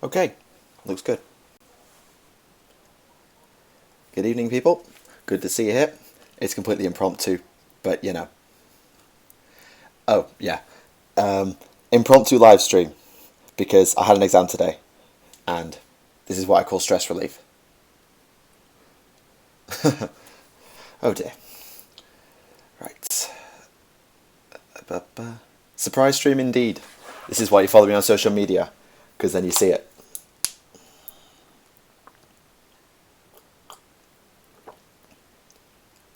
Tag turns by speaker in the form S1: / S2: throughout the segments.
S1: Okay, looks good. Good evening, people. Good to see you here. It's completely impromptu, but you know. Oh, yeah. Impromptu live stream, because I had an exam today, and this is what I call stress relief. Oh dear. Right. Surprise stream indeed. This is why you follow me on social media, because then you see it.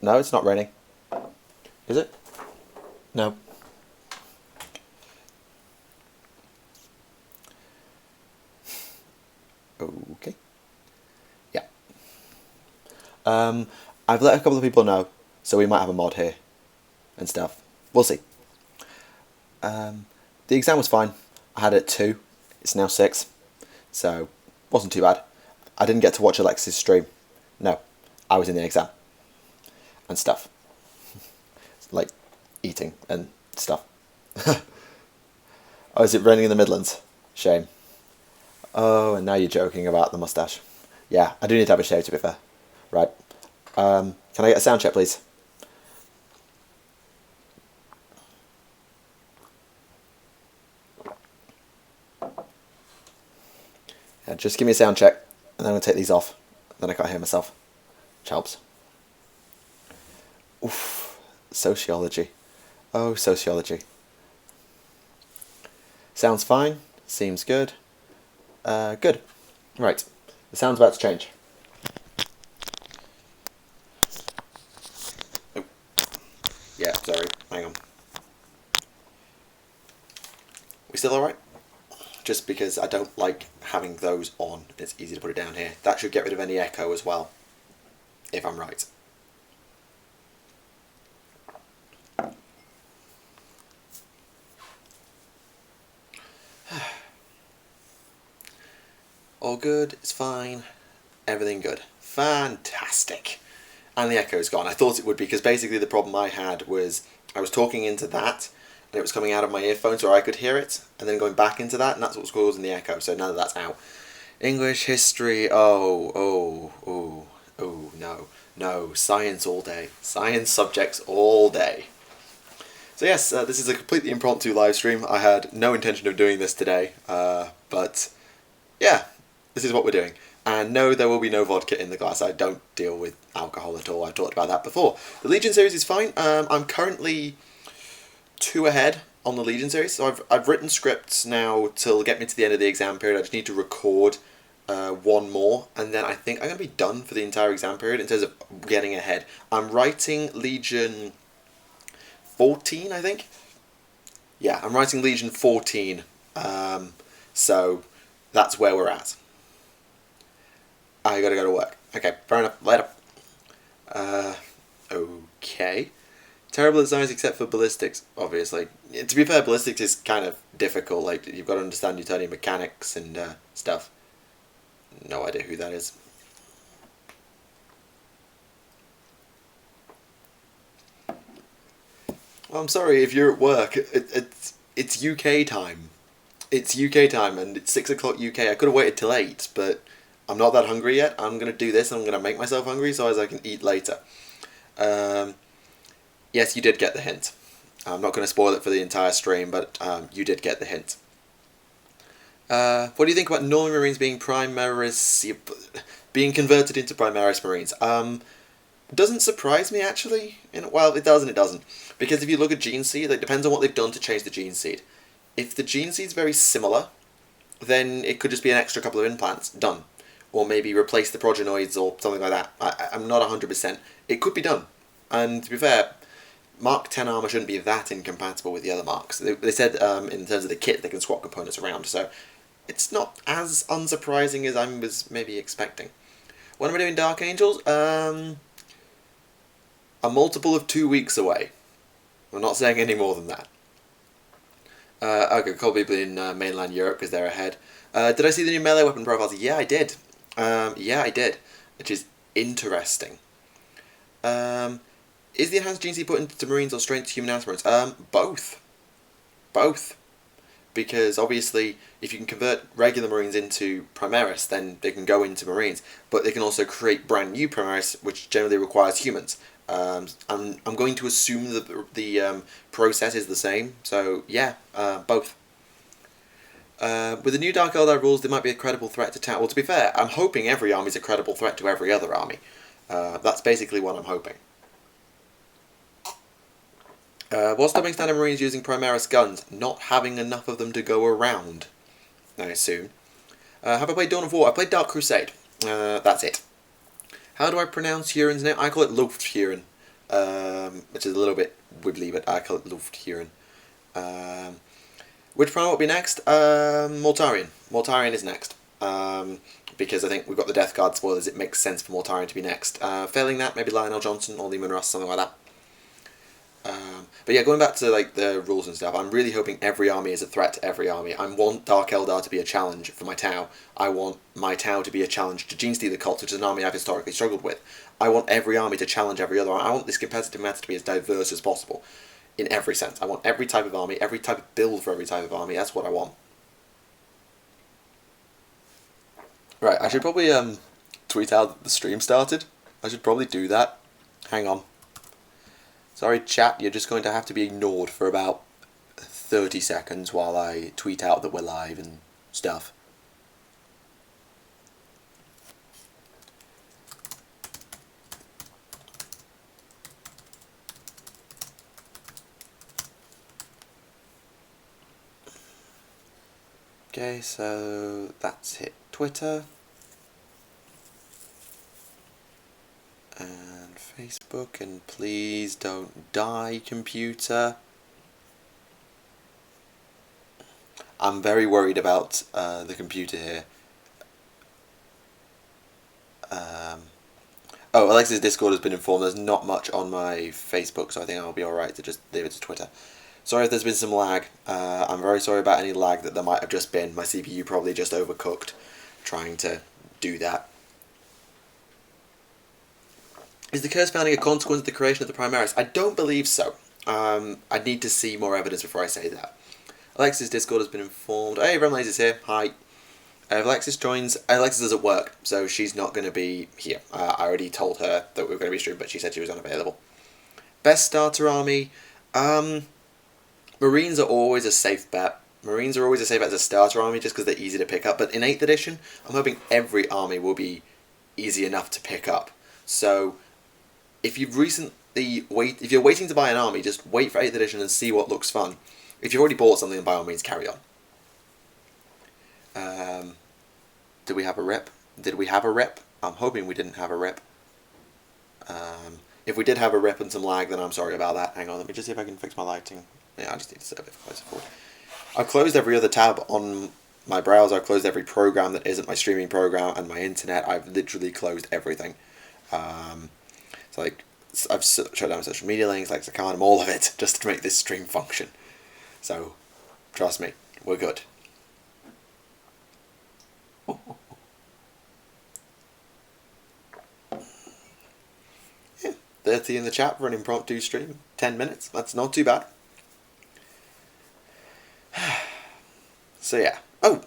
S1: No, it's not raining. Is it? No. Okay. Yeah. I've let a couple of people know, so we might have a mod here and stuff. We'll see. The exam was fine. I had it at 2. It's now 6. So, wasn't too bad. I didn't get to watch Alexis stream. No. I was in the exam. And stuff. Like, eating and stuff. Oh, is it raining in the Midlands? Shame. Oh, and now you're joking about the moustache. Yeah, I do need to have a shave, to be fair. Right. Can I get a sound check, please? Yeah, just give me a sound check, and then I'm going to take these off. Then I can't hear myself. Which helps. Oof. Sociology. Oh, sociology. Sounds fine. Seems good. Good. Right. The sound's about to change. Oh. Yeah, sorry. Hang on. We still alright? Just because I don't like having those on, it's easy to put it down here. That should get rid of any echo as well, if I'm right. All good, it's fine, everything good. Fantastic. And the echo's gone. I thought it would be, because basically the problem I had was I was talking into that, and it was coming out of my earphones where I could hear it, and then going back into that, and that's what was causing the echo, so now that that's out. English, history, no. Science all day. Science subjects all day. So yes, this is a completely impromptu live stream. I had no intention of doing this today, but yeah, this is what we're doing. And no, there will be no vodka in the glass. I don't deal with alcohol at all. I've talked about that before. The Legion series is fine. I'm currently 2 ahead on the Legion series. So I've written scripts now till get me to the end of the exam period. I just need to record 1 more, and then I think I'm going to be done for the entire exam period in terms of getting ahead. I'm writing Legion 14, I think. Yeah, I'm writing Legion 14. So that's where we're at. I gotta go to work. Okay, fair enough. Later. Okay. Terrible at science except for ballistics, obviously. To be fair, ballistics is kind of difficult. Like, you've got to understand Newtonian mechanics and stuff. No idea who that is. Well, I'm sorry if you're at work. It's UK time. It's UK time, and it's 6 o'clock UK. I could have waited till 8, but I'm not that hungry yet. I'm going to do this, and I'm going to make myself hungry so as I can eat later. Yes, you did get the hint. I'm not going to spoil it for the entire stream, but you did get the hint. What do you think about Northern Marines being converted into Primaris Marines? Doesn't surprise me, actually. Well, it does and it doesn't. Because if you look at gene seed, it depends on what they've done to change the gene seed. If the gene seed's very similar, then it could just be an extra couple of implants, done. Or maybe replace the progenoids or something like that. I'm not 100%. It could be done. And to be fair, Mark 10 armor shouldn't be that incompatible with the other marks. They said in terms of the kit they can swap components around, so it's not as unsurprising as I was maybe expecting. What am I doing, Dark Angels? A multiple of 2 weeks away. I'm not saying any more than that. Okay, probably in mainland Europe because they're ahead. Did I see the new melee weapon profiles? Yeah, I did. Which is interesting. Is the enhanced gene seed put into Marines or straight to human aspirants? Both. Both. because obviously if you can convert regular Marines into Primaris, then they can go into Marines, but they can also create brand new Primaris, which generally requires humans. I'm going to assume that the process is the same, so yeah, both. With the new Dark Eldar rules, there might be a credible threat to town. Well, to be fair, I'm hoping every army is a credible threat to every other army. That's basically what I'm hoping. While stopping standard Marines using Primaris guns, not having enough of them to go around, I assume. Have I played Dawn of War? I played Dark Crusade. That's it. How do I pronounce Huron's name? I call it Lufthuron, which is a little bit wibbly, but I call it Lufthuron. Which Primal will be next? Mortarion. Mortarion is next. Because I think we've got the Death Guard spoilers, it makes sense for Mortarion to be next. Failing that, maybe Lionel Johnson or Lehman Russ, something like that. But yeah, going back to like the rules and stuff, I'm really hoping every army is a threat to every army. I want Dark Eldar to be a challenge for my Tau. I want my Tau to be a challenge to Genestealer Cults, which is an army I've historically struggled with. I want every army to challenge every other army. I want this competitive meta to be as diverse as possible, in every sense. I want every type of army, every type of build for every type of army. That's what I want. Right, I should probably tweet out that the stream started. I should probably do that. Hang on. Sorry chat, you're just going to have to be ignored for about 30 seconds while I tweet out that we're live and stuff. Okay, so that's hit Twitter. And Facebook, and please don't die, computer. I'm very worried about the computer here. Oh, Alexa's Discord has been informed. There's not much on my Facebook, so I think I'll be alright to just leave it to Twitter. Sorry if there's been some lag. I'm very sorry about any lag that there might have just been. My CPU probably just overcooked trying to do that. Is the curse founding a consequence of the creation of the Primaris? I don't believe so. I need to see more evidence before I say that. Alexis' Discord has been informed. Hey, Remlaze is here. Hi. If Alexis joins, Alexis is at work, so she's not going to be here. I already told her that we were going to be streaming, but she said she was unavailable. Best starter army? Marines are always a safe bet. Marines are always a safe bet as a starter army just because they're easy to pick up. But in 8th edition, I'm hoping every army will be easy enough to pick up. So if you're waiting to buy an army, just wait for 8th edition and see what looks fun. If you've already bought something, then by all means carry on. Did we have a rip? Did we have a rip? I'm hoping we didn't have a rip. If we did have a rip and some lag, then I'm sorry about that. Hang on, let me just see if I can fix my lighting. Yeah, I just need to set it closer forward. I've closed every other tab on my browser. I've closed every program that isn't my streaming program and my internet. I've literally closed everything. So like, I've shut down social media links, like Sakanam, all of it, just to make this stream function. So, trust me, we're good. Yeah, 30 in the chat for an impromptu stream. 10 minutes, that's not too bad. So yeah. Oh,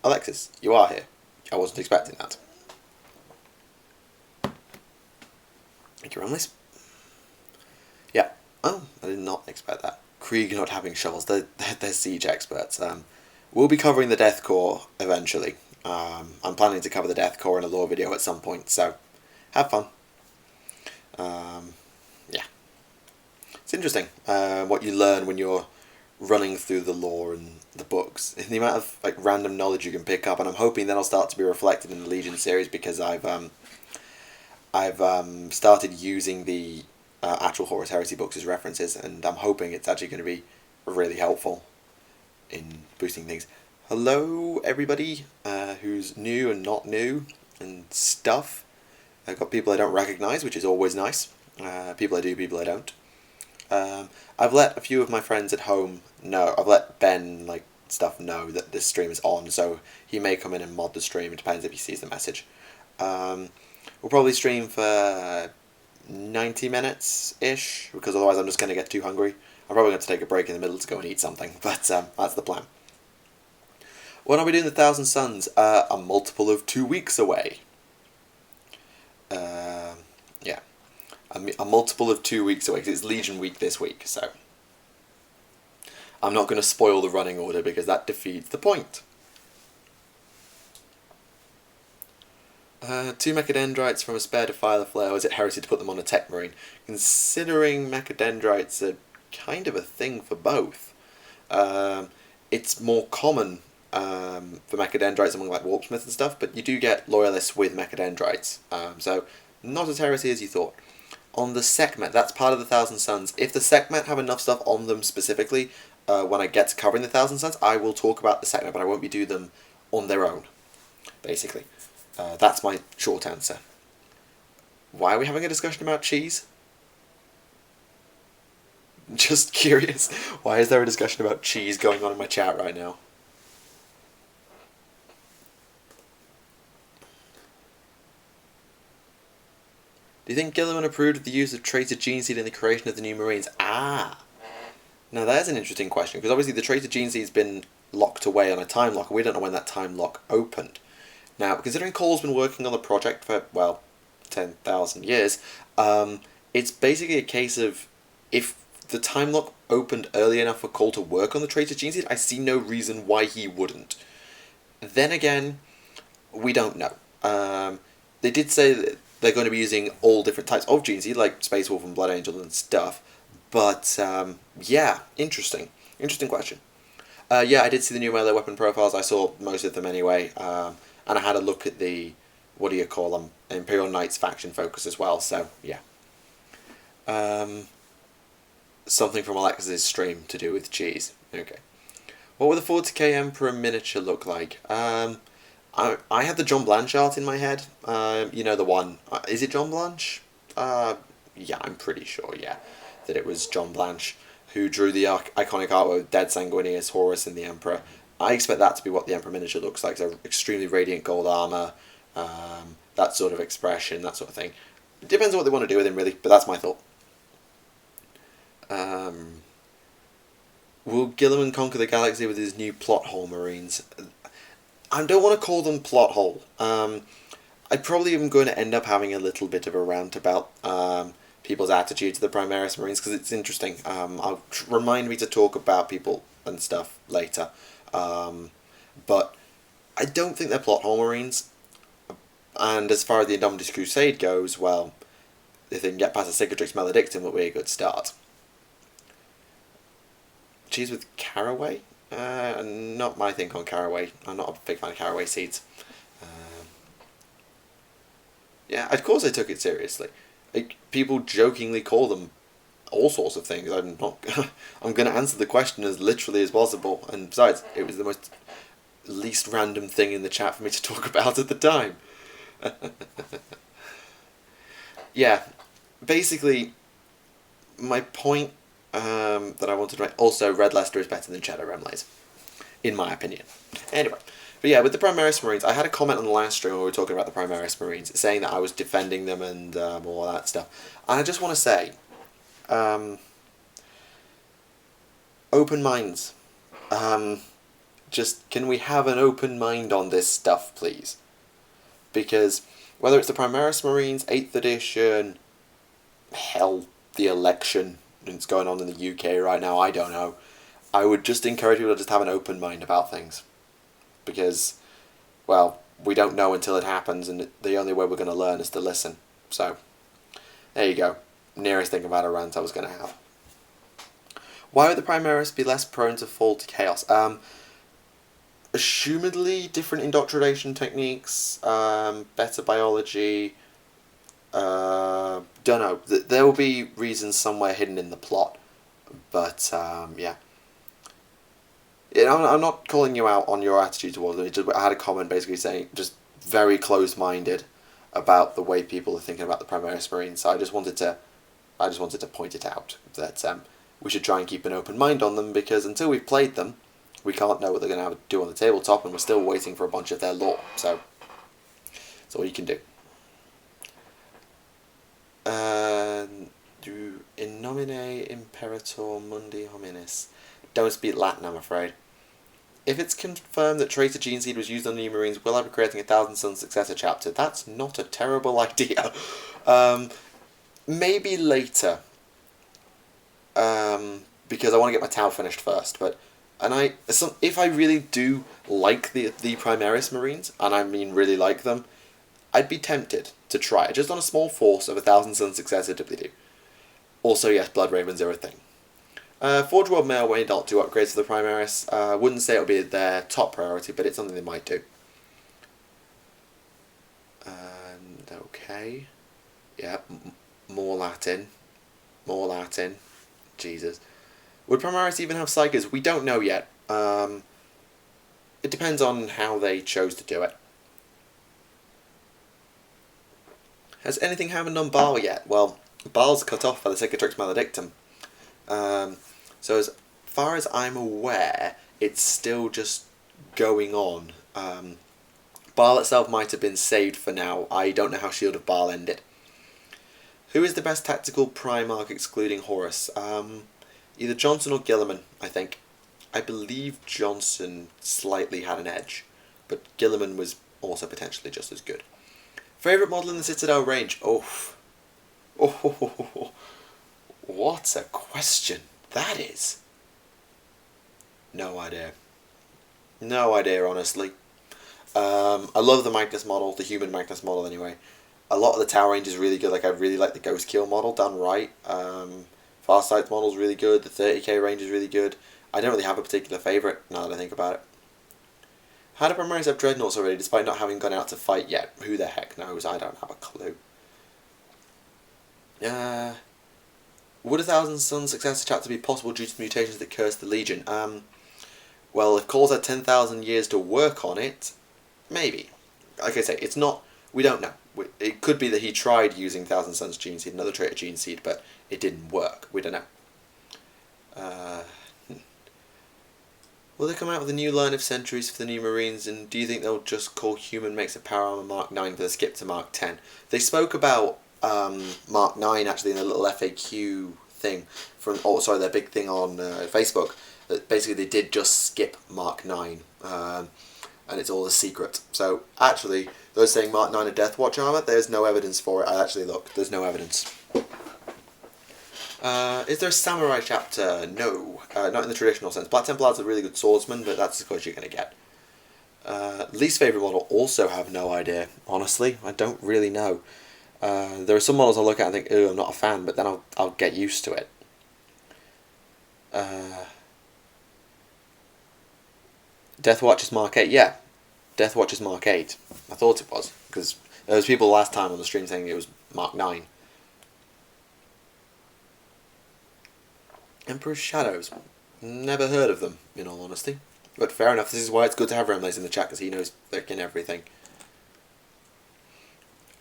S1: Alexis, you are here. I wasn't expecting that. Thank you, Ramlis. Yeah. Oh, I did not expect that. Krieg not having shovels. They're siege experts. We'll be covering the Death Corps eventually. I'm planning to cover the Death Corps in a lore video at some point, so have fun. Yeah. It's interesting what you learn when you're running through the lore and the books, and the amount of like random knowledge you can pick up, and I'm hoping that'll start to be reflected in the Legion series because I've started using the actual Horus Heresy books as references, and I'm hoping it's actually going to be really helpful in boosting things. Hello everybody who's new and not new and stuff. I've got people I don't recognise, which is always nice. People I do, people I don't. I've let a few of my friends at home know. I've let Ben know that this stream is on, so he may come in and mod the stream. It depends if he sees the message. We'll probably stream for 90 minutes-ish, because otherwise I'm just going to get too hungry. I'm probably going to take a break in the middle to go and eat something, but that's the plan. When are we doing the Thousand Suns? A multiple of 2 weeks away. Yeah. A multiple of 2 weeks away, because it's Legion Week this week, so... I'm not going to spoil the running order, because that defeats the point. 2 Mechadendrites from a spare Defiler Flare, or is it heresy to put them on a Tech Marine? Considering Mechadendrites are kind of a thing for both. It's more common for Mechadendrites among like Warpsmiths and stuff, but you do get Loyalists with Mechadendrites, so not as heresy as you thought. On the Sekhmet, that's part of the Thousand Suns. If the Sekhmet have enough stuff on them specifically, when I get to covering the Thousand Suns, I will talk about the Sekhmet, but I won't be doing them on their own, basically. That's my short answer. Why are we having a discussion about cheese? Just curious. Why is there a discussion about cheese going on in my chat right now? Do you think Gilliman approved of the use of traitor gene seed in the creation of the new Marines? Now that is an interesting question, because obviously the traitor gene seed's been locked away on a time lock, and we don't know when that time lock opened. Now, considering Cole's been working on the project for, well, 10,000 years, it's basically a case of if the time lock opened early enough for Cole to work on the traitor gene seed, I see no reason why he wouldn't. Then again, we don't know. They did say that they're going to be using all different types of gene seed, like Space Wolf and Blood Angel and stuff. But, yeah, interesting. Interesting question. Yeah, I did see the new melee weapon profiles. I saw most of them anyway. And I had a look at the, what do you call them, Imperial Knights faction focus as well, so yeah. Something from Alexis's stream to do with cheese. Okay. What would the 40k Emperor miniature look like? I had the John Blanche art in my head. You know the one. Is it John Blanche? Yeah, I'm pretty sure, yeah. That it was John Blanche who drew the iconic artwork with Dead Sanguinius, Horus, and the Emperor. I expect that to be what the Emperor miniature looks like. So extremely radiant gold armor, that sort of expression, that sort of thing. It depends on what they want to do with him, really, but that's my thought. Will Gilliman conquer the galaxy with his new plot hole Marines? I don't want to call them plot hole. I probably am going to end up having a little bit of a rant about people's attitude to the Primaris Marines, because it's interesting. I'll remind me to talk about people and stuff later. But I don't think they're plot hole Marines. And as far as the Indomitus Crusade goes, well, if they can get past the Cicatrix Maledictum, it'll be a good start. Cheese with caraway? Not my thing on caraway. I'm not a big fan of caraway seeds. Yeah, of course I took it seriously. Like, people jokingly call them all sorts of things. I'm not. I'm going to answer the question as literally as possible. And besides, it was the most least random thing in the chat for me to talk about at the time. Yeah, basically, my point that I wanted to make. Also, Red Leicester is better than Shadow Remlays, in my opinion. Anyway. But yeah, with the Primaris Marines, I had a comment on the last stream where we were talking about the Primaris Marines, saying that I was defending them and all that stuff. And I just want to say, open minds. Just, can we have an open mind on this stuff, please? Because whether it's the Primaris Marines, 8th edition, hell, the election that's going on in the UK right now, I don't know. I would just encourage people to just have an open mind about things. Because, well, we don't know until it happens, and the only way we're going to learn is to listen. So, there you go. Nearest thing about a rant I was going to have. Why would the Primaris be less prone to fall to chaos? Assumedly, different indoctrination techniques, better biology, don't know. There will be reasons somewhere hidden in the plot. But, yeah. I'm not calling you out on your attitude towards it. I had a comment basically saying just very close-minded about the way people are thinking about the Primaris Marines. So I just wanted to point it out that we should try and keep an open mind on them, because until we've played them, we can't know what they're going to have to do on the tabletop, and we're still waiting for a bunch of their lore. So that's all you can do. In nomine imperator mundi hominis. Don't speak Latin, I'm afraid. If it's confirmed that Traitor Gene Seed was used on New Marines, will I be creating a Thousand Suns successor chapter? That's not a terrible idea. Maybe later. Because I want to get my Tau finished first. But if I really do like the Primaris Marines, and I mean really like them, I'd be tempted to try it, just on a small force of a Thousand Suns successor WD. Also, yes, Blood Ravens are a thing. Forge World Mail may not do upgrades to the Primaris. Wouldn't say it would be their top priority, but it's something they might do. And okay, yeah, more Latin, more Latin. Jesus, would Primaris even have Psychers? We don't know yet. It depends on how they chose to do it. Has anything happened on Baal yet? Well, Baal's cut off by the Cicatrix Maledictum. So as far as I'm aware, it's still just going on. Baal itself might have been saved for now. I don't know how Shield of Baal ended. Who is the best tactical Primarch excluding Horus? Either Johnson or Gilliman, I think. I believe Johnson slightly had an edge, but Gilliman was also potentially just as good. Favourite model in the Citadel range? Oh, what a question that is. No idea. No idea, honestly. I love the Magnus model, the human Magnus model anyway. A lot of the Tau range is really good. Like, I really like the Ghost Keel model done right. Farsight's model is really good. The 30k range is really good. I don't really have a particular favourite now that I think about it. How do Primaris have Dreadnoughts already despite not having gone out to fight yet? Who the heck knows? I don't have a clue. Would a Thousand Suns successor chapter be possible due to the mutations that curse the Legion? Well, if Cause had 10,000 years to work on it, maybe. Like I say, it's not... We don't know. It could be that he tried using Thousand Suns Gene Seed, another Traitor Gene Seed, but it didn't work. We don't know. Will they come out with a new line of sentries for the new Marines, and do you think they'll just call Human Makes a Power Armor Mark 9 for the skip to Mark 10? They spoke about Mark 9 actually in a little FAQ thing from, their big thing on Facebook, that basically they did just skip Mark 9, and it's all a secret. So actually, those saying Mark 9 are Death Watch armor, there's no evidence for it. I actually looked, there's no evidence. Is there a samurai chapter? No, not in the traditional sense. Black Templar's a really good swordsman, but that's as close as you're going to get. Least favourite model, also have no idea. Honestly, I don't really know. There are some models I look at and think, oh, I'm not a fan, but then I'll get used to it. Death Watch is Mark 8, yeah. Death Watch is Mark 8. I thought it was, because there was people last time on the stream saying it was Mark 9. Emperor's Shadows. Never heard of them, in all honesty. But fair enough, this is why it's good to have Remlace in the chat, because he knows freaking everything.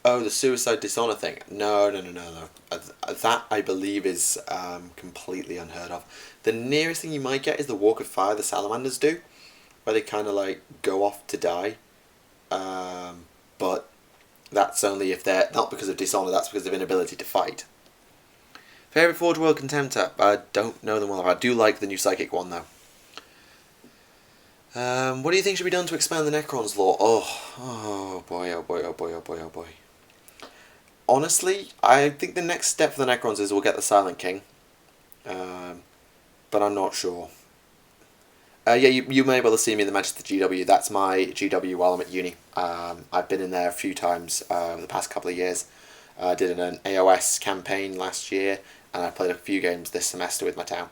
S1: Oh, the Suicide Dishonor thing. No. That, I believe, is completely unheard of. The nearest thing you might get is the Walk of Fire the Salamanders do, where they kind of, like, go off to die. But that's only if they're, not because of Dishonor, that's because of inability to fight. Favourite Forge World Contemptor? I don't know them well. I do like the new Psychic one, though. What do you think should be done to expand the Necron's lore? Oh boy. Honestly, I think the next step for the Necrons is we'll get the Silent King. But I'm not sure. Yeah, you may be able to see me in the Manchester GW. That's my GW while I'm at uni. I've been in there a few times over the past couple of years. I did an AOS campaign last year, and I played a few games this semester with my town.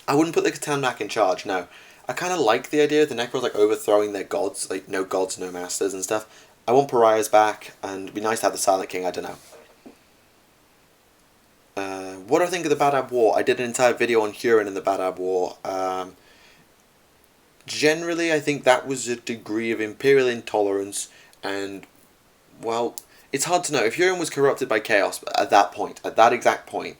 S1: I wouldn't put the Catan back in charge, no. I kind of like the idea of the Necrons like overthrowing their gods, like no gods, no masters and stuff. I want Pariahs back, and it'd be nice to have the Silent King, I don't know. What do I think of the Badab War? I did an entire video on Huron in the Badab War. Generally, I think that was a degree of imperial intolerance, and, well, it's hard to know. If Huron was corrupted by chaos at that point, at that exact point,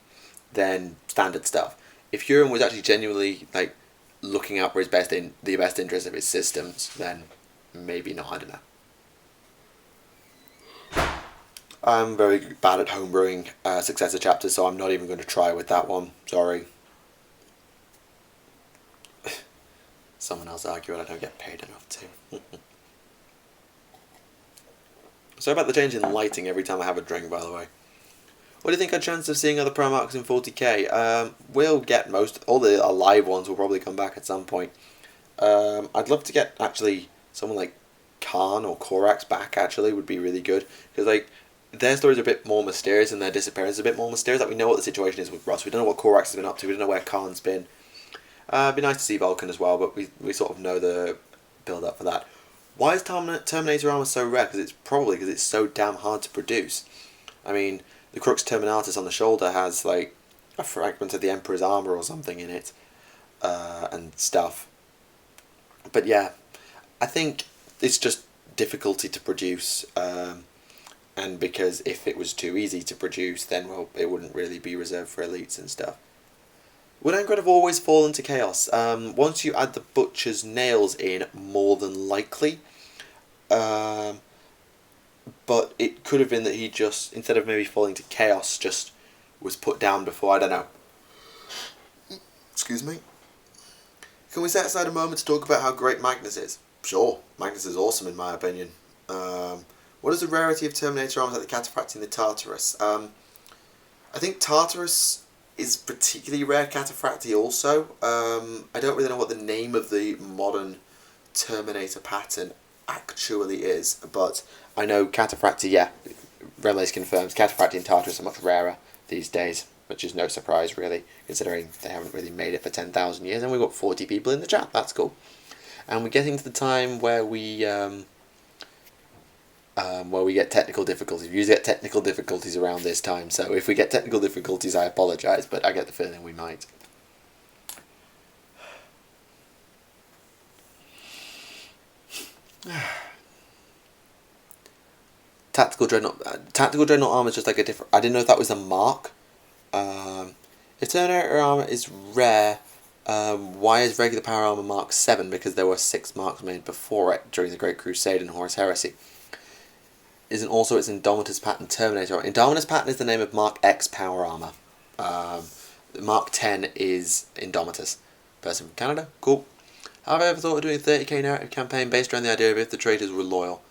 S1: then standard stuff. If Huron was actually genuinely, like, looking out for the best interest of his systems, then maybe not, I don't know. I'm very bad at homebrewing successor chapters, so I'm not even going to try with that one. Sorry. someone else argue it, I don't get paid enough to. Sorry about the change in lighting every time I have a drink, by the way. What do you think our chance of seeing other pro marks in 40k? We'll get all the live ones will probably come back at some point. I'd love to get, actually, someone like Khan or Korax back, actually, would be really good. Because, like, their story's a bit more mysterious and their disappearance is a bit more mysterious. Like, we know what the situation is with Russ. We don't know what Korax has been up to. We don't know where Khan's been. It'd be nice to see Vulcan as well, but we sort of know the build-up for that. Why is Terminator armor so rare? Because it's probably because it's so damn hard to produce. I mean, the Crux Terminatus on the shoulder has, like, a fragment of the Emperor's armor or something in it, and stuff. But yeah, I think it's just difficulty to produce, and because if it was too easy to produce, then, well, it wouldn't really be reserved for elites and stuff. Would Angred have always fallen to chaos? Once you add the Butcher's nails in, more than likely. But it could have been that he just, instead of maybe falling to chaos, just was put down before, I don't know. Excuse me. Can we set aside a moment to talk about how great Magnus is? Sure, Magnus is awesome in my opinion. What is the rarity of Terminator arms like the Cataphractii and the Tartarus? I think Tartarus is particularly rare, Cataphractii also. I don't really know what the name of the modern Terminator pattern actually is, but I know Cataphractii, yeah, Remlace confirms, Cataphractii and Tartarus are much rarer these days, which is no surprise really, considering they haven't really made it for 10,000 years, and we've got 40 people in the chat, that's cool. And we're getting to the time where we get technical difficulties. We usually get technical difficulties around this time, so if we get technical difficulties, I apologise, but I get the feeling we might. Tactical Dreadnought armor is just like a different... I didn't know if that was a mark. If Terminator armor is rare, why is regular power armor Mark 7? Because there were 6 marks made before it during the Great Crusade and Horus Heresy. Isn't also its Indomitus pattern Terminator? Indomitus pattern is the name of Mark X power armor. Mark 10 is Indomitus. Person from Canada, cool. Have I ever thought of doing a 30k narrative campaign based around the idea of if the traitors were loyal?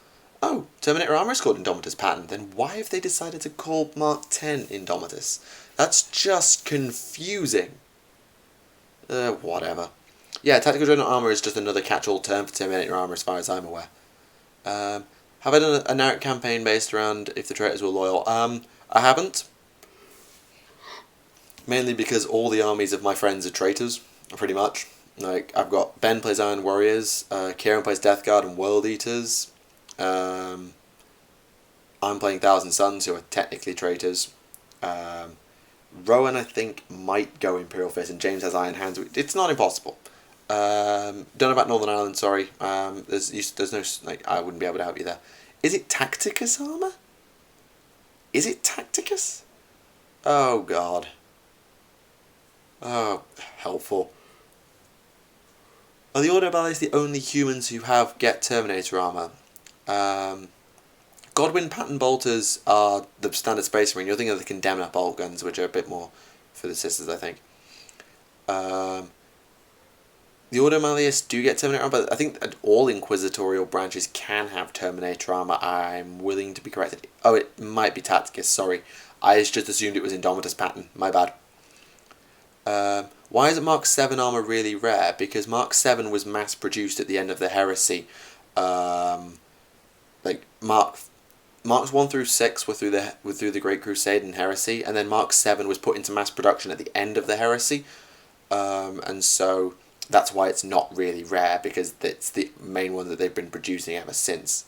S1: Oh, Terminator armor is called Indomitus pattern. Then why have they decided to call Mark 10 Indomitus? That's just confusing. Whatever. Yeah, Tactical Dreadnought armor is just another catch-all term for Terminator armor as far as I'm aware. Have I done a narrative campaign based around if the traitors were loyal? I haven't. Mainly because all the armies of my friends are traitors, pretty much. Like, I've got Ben plays Iron Warriors, Kieran plays Death Guard and World Eaters. I'm playing Thousand Suns, who are technically traitors. Rowan, I think, might go Imperial Fist, and James has Iron Hands. It's not impossible. Don't know about Northern Ireland, sorry. There's no, like, I wouldn't be able to help you there. Is it Tacticus armor? Is it Tacticus? Oh, God. Oh, helpful. Are the Order of Allies the only humans who get Terminator armor? Godwin pattern bolters are the standard Space Marine. You're thinking of the Condemner bolt guns, which are a bit more for the sisters, I think. The Order of Malleus do get Terminator armor, but I think that all Inquisitorial branches can have Terminator armor. I'm willing to be corrected. Oh, it might be Tacticus, sorry. I just assumed it was Indomitus pattern. My bad. Why isn't Mark 7 armor really rare? Because Mark 7 was mass produced at the end of the Heresy. Like Marks 1 through 6 were through the Great Crusade and Heresy, and then Mark 7 was put into mass production at the end of the Heresy, and so that's why it's not really rare, because it's the main one that they've been producing ever since.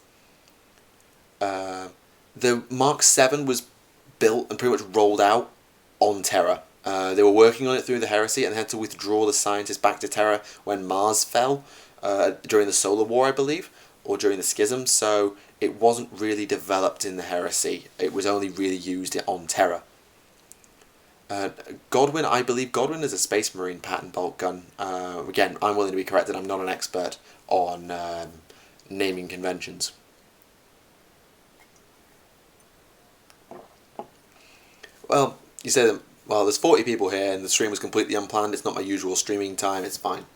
S1: The Mark 7 was built and pretty much rolled out on Terra. They were working on it through the Heresy, and they had to withdraw the scientists back to Terra when Mars fell, during the Solar War, I believe, or during the Schism, so it wasn't really developed in the Heresy. It was only really used on Terra. Godwin, I believe Godwin is a Space Marine pattern bolt gun. Again, I'm willing to be corrected, I'm not an expert on naming conventions. Well, you say that, well, there's 40 people here and the stream was completely unplanned. It's not my usual streaming time, it's fine.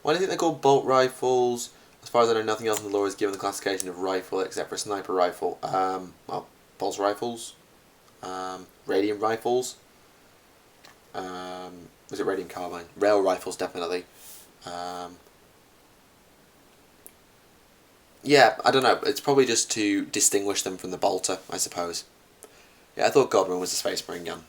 S1: Why do you think they're called bolt rifles? As far as I know, nothing else in the lore is given the classification of rifle except for a sniper rifle. Well, pulse rifles, radium rifles. Was it radium carbine? Rail rifles, definitely. Yeah, I don't know. It's probably just to distinguish them from the bolter, I suppose. Yeah, I thought Godwin was a Space Marine gun.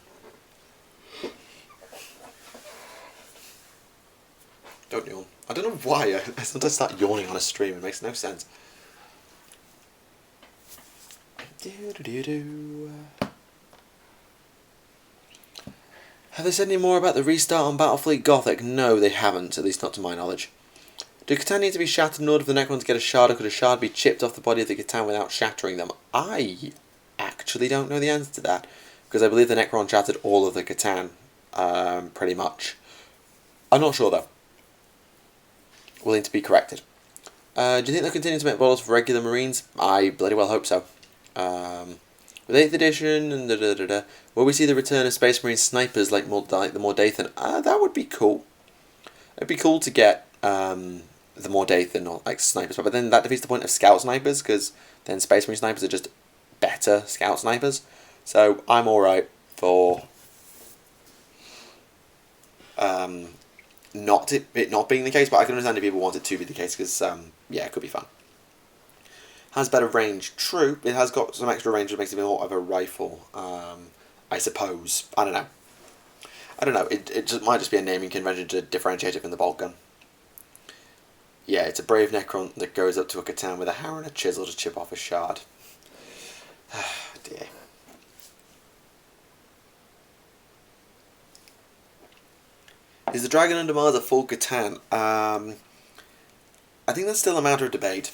S1: Don't yawn. I don't know why. I sometimes start yawning on a stream. It makes no sense. Have they said any more about the restart on Battlefleet Gothic? No, they haven't, at least not to my knowledge. Do Catan need to be shattered in order for the Necron to get a shard, or could a shard be chipped off the body of the Catan without shattering them? I actually don't know the answer to that, because I believe the Necron shattered all of the Catan, pretty much. I'm not sure though. Willing to be corrected. Do you think they'll continue to make models for regular Marines? I bloody well hope so. With 8th edition and will we see the return of Space Marine snipers like the Mordathan? That would be cool. It'd be cool to get the Mordathan or like snipers, but then that defeats the point of scout snipers, because then Space Marine snipers are just better scout snipers. So I'm alright for it not being the case, but I can understand if people want it to be the case, because yeah, it could be fun. Has better range, true. It has got some extra range that makes it more of a rifle, I suppose. I don't know. It just might just be a naming convention to differentiate it from the bolt gun. Yeah, it's a brave Necron that goes up to a Catan with a hammer and a chisel to chip off a shard. Dear. Is the Dragon under Mars a full Catan? I think that's still a matter of debate.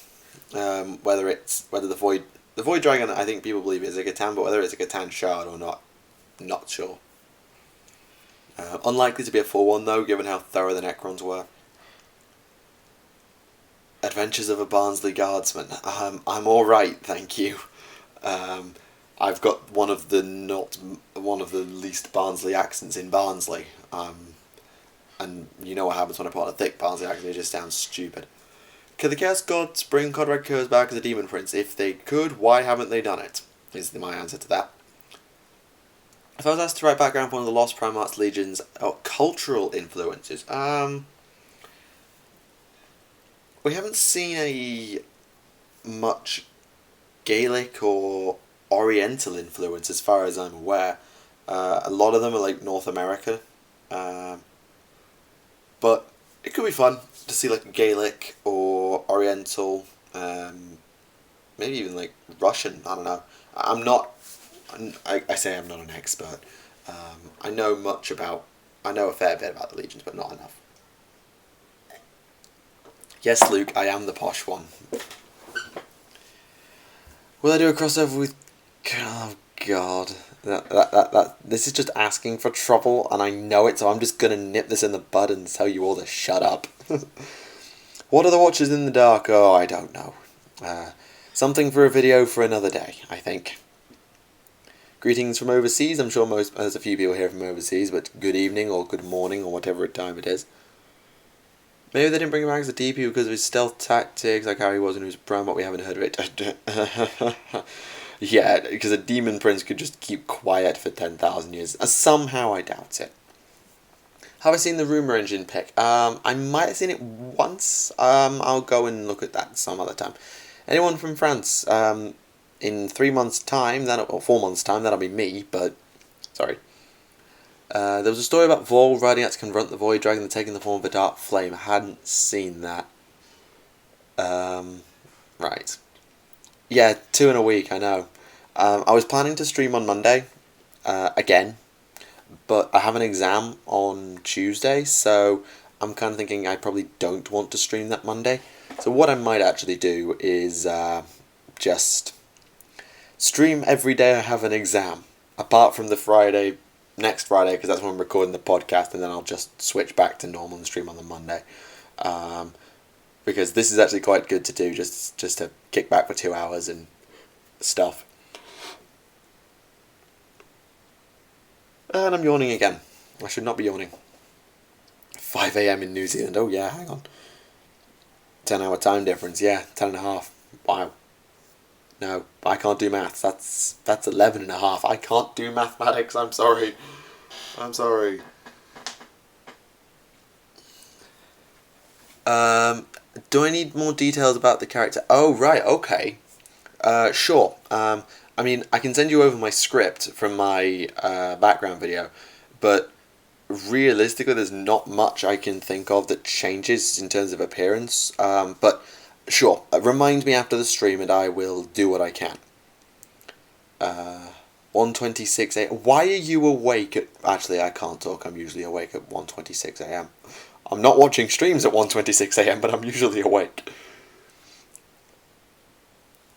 S1: Whether the Void Dragon, I think people believe is a Catan, but whether it's a Catan shard or not sure. Unlikely to be a full one though, given how thorough the Necrons were. Adventures of a Barnsley Guardsman. I'm all right, thank you. I've got one of the least Barnsley accents in Barnsley. And you know what happens when I put on a thick Barnsley accent? It just sounds stupid. Could the Chaos Gods bring Conrad Curse back as a Demon Prince? If they could, why haven't they done it? Is my answer to that. If I was asked to write background for one of the Lost Primarch's Legions, cultural influences, we haven't seen any much Gaelic or Oriental influence as far as I'm aware. A lot of them are like North America, but it could be fun to see like Gaelic or Oriental, maybe even like Russian. I don't know. I say I'm not an expert. I know a fair bit about the Legions, but not enough. Yes, Luke, I am the posh one. Will I do a crossover with... Oh, God. This is just asking for trouble, and I know it, so I'm just going to nip this in the bud and tell you all to shut up. What are the Watchers in the Dark? Oh, I don't know. Something for a video for another day, I think. Greetings from overseas. I'm sure there's a few people here from overseas, but good evening or good morning or whatever time it is. Maybe they didn't bring him back as a DP because of his stealth tactics, like how he was when he was prone, but we haven't heard of it. Yeah, because a demon prince could just keep quiet for 10,000 years. Somehow I doubt it. Have I seen the Rumour Engine pick? I might have seen it once. I'll go and look at that some other time. Anyone from France? In 3 months' time, or 4 months' time, that'll be me, but... Sorry. There was a story about Vol riding out to confront the Void Dragon and taking the form of a dark flame. I hadn't seen that. Right. Yeah, 2 in a week, I know. I was planning to stream on Monday, again, but I have an exam on Tuesday, so I'm kind of thinking I probably don't want to stream that Monday. So what I might actually do is just stream every day I have an exam, apart from the next Friday, because that's when I'm recording the podcast, and then I'll just switch back to normal and stream on the Monday. Because this is actually quite good to do, just to kick back for 2 hours and stuff. And I'm yawning again. I should not be yawning. 5 AM in New Zealand. Oh yeah, hang on. 10-hour time difference, yeah, 10.5. Wow. No, I can't do maths. That's 11.5. I can't do mathematics. I'm sorry. I'm sorry. Do I need more details about the character? Oh, right, okay. Sure. I mean, I can send you over my script from my background video, but realistically, there's not much I can think of that changes in terms of appearance. But sure, remind me after the stream and I will do what I can. 1:26 a.m. Why are you awake at... Actually, I can't talk. I'm usually awake at 1:26 a.m. I'm not watching streams at 1:26 a.m., but I'm usually awake.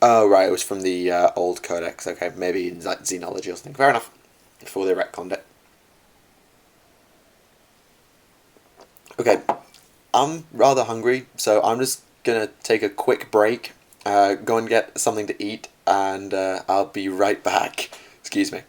S1: Oh, right, it was from the old codex. Okay, maybe like Xenology or something. Fair enough. Before they retconned it. Okay, I'm rather hungry, so I'm just gonna take a quick break, go and get something to eat, and I'll be right back. Excuse me.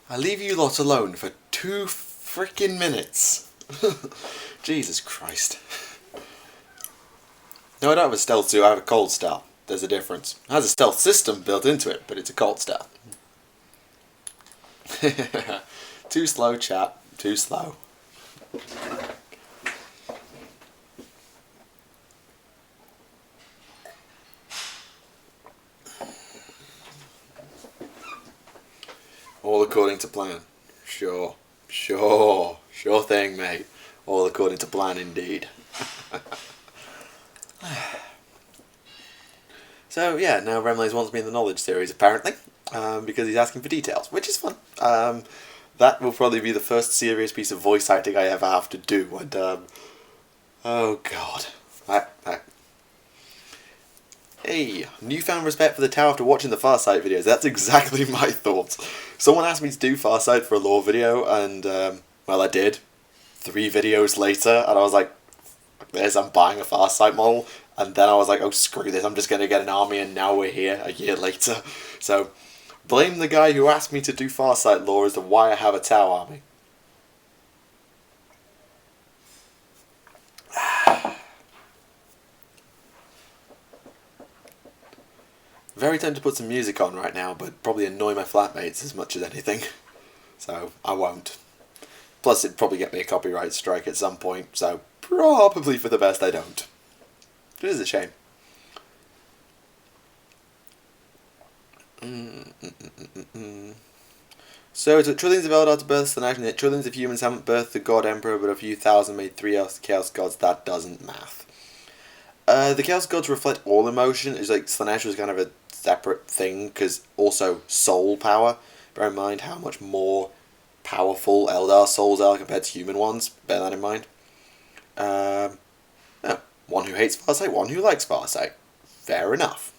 S1: I leave you lot alone for 2 freaking minutes. Jesus Christ. No, I don't have a stealth suit, I have a cold stealth. There's a difference. It has a stealth system built into it, but it's a cold stealth. Too slow, chat. Too slow. All according to plan. Sure. Sure. Sure thing, mate. All according to plan indeed. So yeah, now Remlays wants me in the knowledge series apparently, because he's asking for details, which is fun. That will probably be the first serious piece of voice acting I ever have to do, and oh god. Hey, newfound respect for the Tower after watching the Farsight videos. That's exactly my thoughts. Someone asked me to do Farsight for a lore video, and well, I did. 3 videos later, and I was like, fuck this, I'm buying a Farsight model. And then I was like, oh screw this, I'm just going to get an army, and now we're here a year later. So, blame the guy who asked me to do Farsight lore as to why I have a Tau army. Very tempted to put some music on right now, but probably annoy my flatmates as much as anything. So, I won't. Plus, it'd probably get me a copyright strike at some point, so probably for the best I don't. It is a shame. So it took trillions of Eldar to birth Slanesh, and yet trillions of humans haven't birthed the God Emperor, but a few thousand made 3 Chaos Gods. That doesn't math. The Chaos Gods reflect all emotion. It's like Slanesh was kind of a separate thing, because also soul power. Bear in mind how much more powerful Eldar souls are compared to human ones. Bear that in mind. No. One who hates Farsight, one who likes Farsight. Fair enough.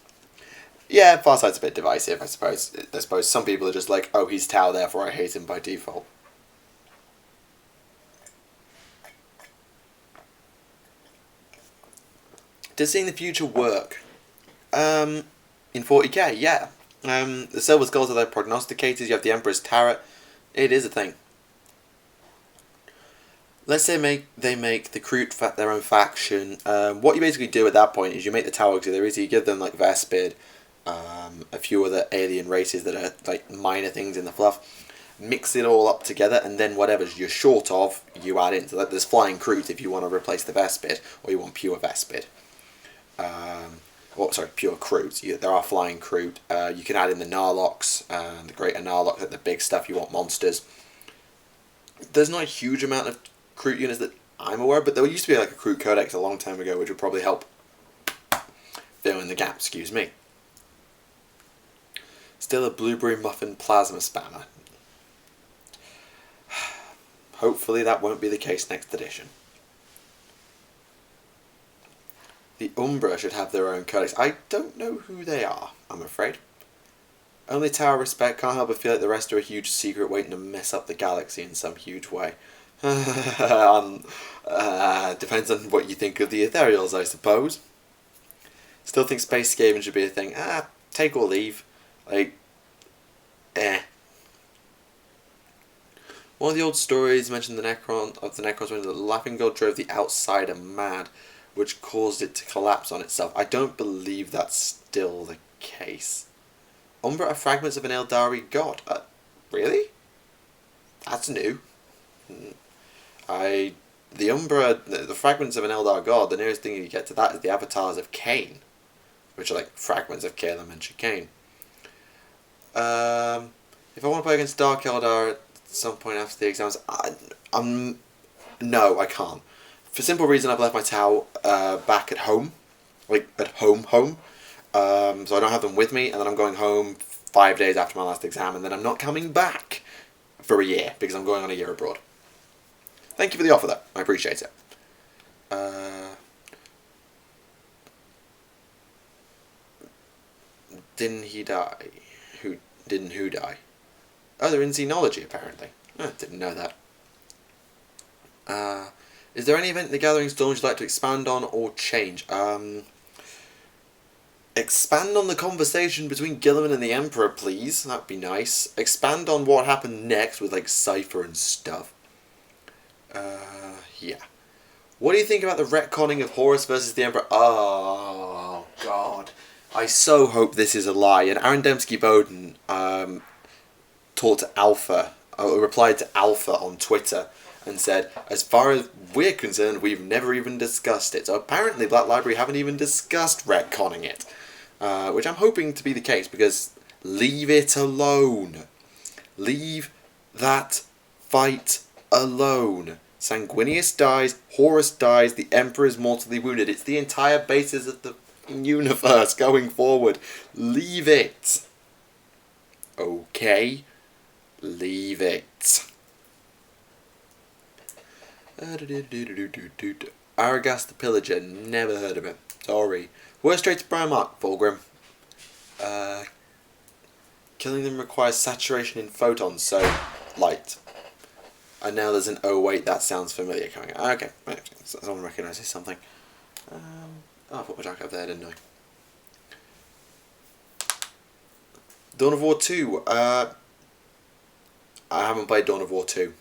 S1: Yeah, Farsight's a bit divisive, I suppose. I suppose some people are just like, oh, he's Tau, therefore I hate him by default. Does seeing the future work? In 40k, yeah. The Silver Skulls are their prognosticators, you have the Emperor's Tarot. It is a thing. Let's say they make the Kroot their own faction. What you basically do at that point is you make the Tau auxiliaries, so you give them like Vespid, a few other alien races that are like minor things in the fluff. Mix it all up together, and then whatever you're short of, you add in. So like, there's Flying Kroot if you want to replace the Vespid, or you want pure Vespid. Pure Kroot. There are Flying Kroot. You can add in the Narlox, the Greater Narlox, like the big stuff. You want monsters. There's not a huge amount of Kroot units that I'm aware of, but there used to be like a Kroot Codex a long time ago, which would probably help fill in the gap. Excuse me. Still a Blueberry Muffin Plasma Spammer. Hopefully that won't be the case next edition. The Umbra should have their own codex. I don't know who they are, I'm afraid. Only Tower Respect, can't help but feel like the rest are a huge secret waiting to mess up the galaxy in some huge way. Depends on what you think of the Ethereals, I suppose. Still think Space Skaven should be a thing. Take or leave. Like, One of the old stories mentioned the Necrons when the Laughing God drove the Outsider mad, which caused it to collapse on itself. I don't believe that's still the case. Umbra are fragments of an Eldari god. Really? That's new. The Umbra, the fragments of an Eldar god, the nearest thing you get to that is the avatars of Cain, which are like fragments of Caleb and Chicane. If I want to play against Dark Eldar at some point after the exams, no, I can't. For simple reason, I've left my Tau back at home, like at home, so I don't have them with me, and then I'm going home 5 days after my last exam, and then I'm not coming back for a year because I'm going on a year abroad. Thank you for the offer, though. I appreciate it. Didn't he die? Who die? Oh, they're in Xenology, apparently. Didn't know that. Is there any event in the Gathering Storms you'd like to expand on or change? Expand on the conversation between Gilliman and the Emperor, please. That'd be nice. Expand on what happened next with, like, Cypher and stuff. Yeah. What do you think about the retconning of Horus versus the Emperor? Oh, God. I so hope this is a lie. And Aaron Dembski-Bowden replied to Alpha on Twitter and said, as far as we're concerned, we've never even discussed it. So apparently Black Library haven't even discussed retconning it. Which I'm hoping to be the case, because leave it alone. Leave that fight alone. Sanguinius dies, Horus dies, the Emperor is mortally wounded. It's the entire basis of the universe going forward. Leave it. Okay? Leave it. Aragast the Pillager, never heard of him. Sorry. Worst rated Brian Mark, Fulgrim. Killing them requires saturation in photons, so light. And now there's an oh wait, that sounds familiar coming out. Okay, right, someone recognises something. I put my jacket up there, didn't I? Dawn of War 2. I haven't played Dawn of War 2.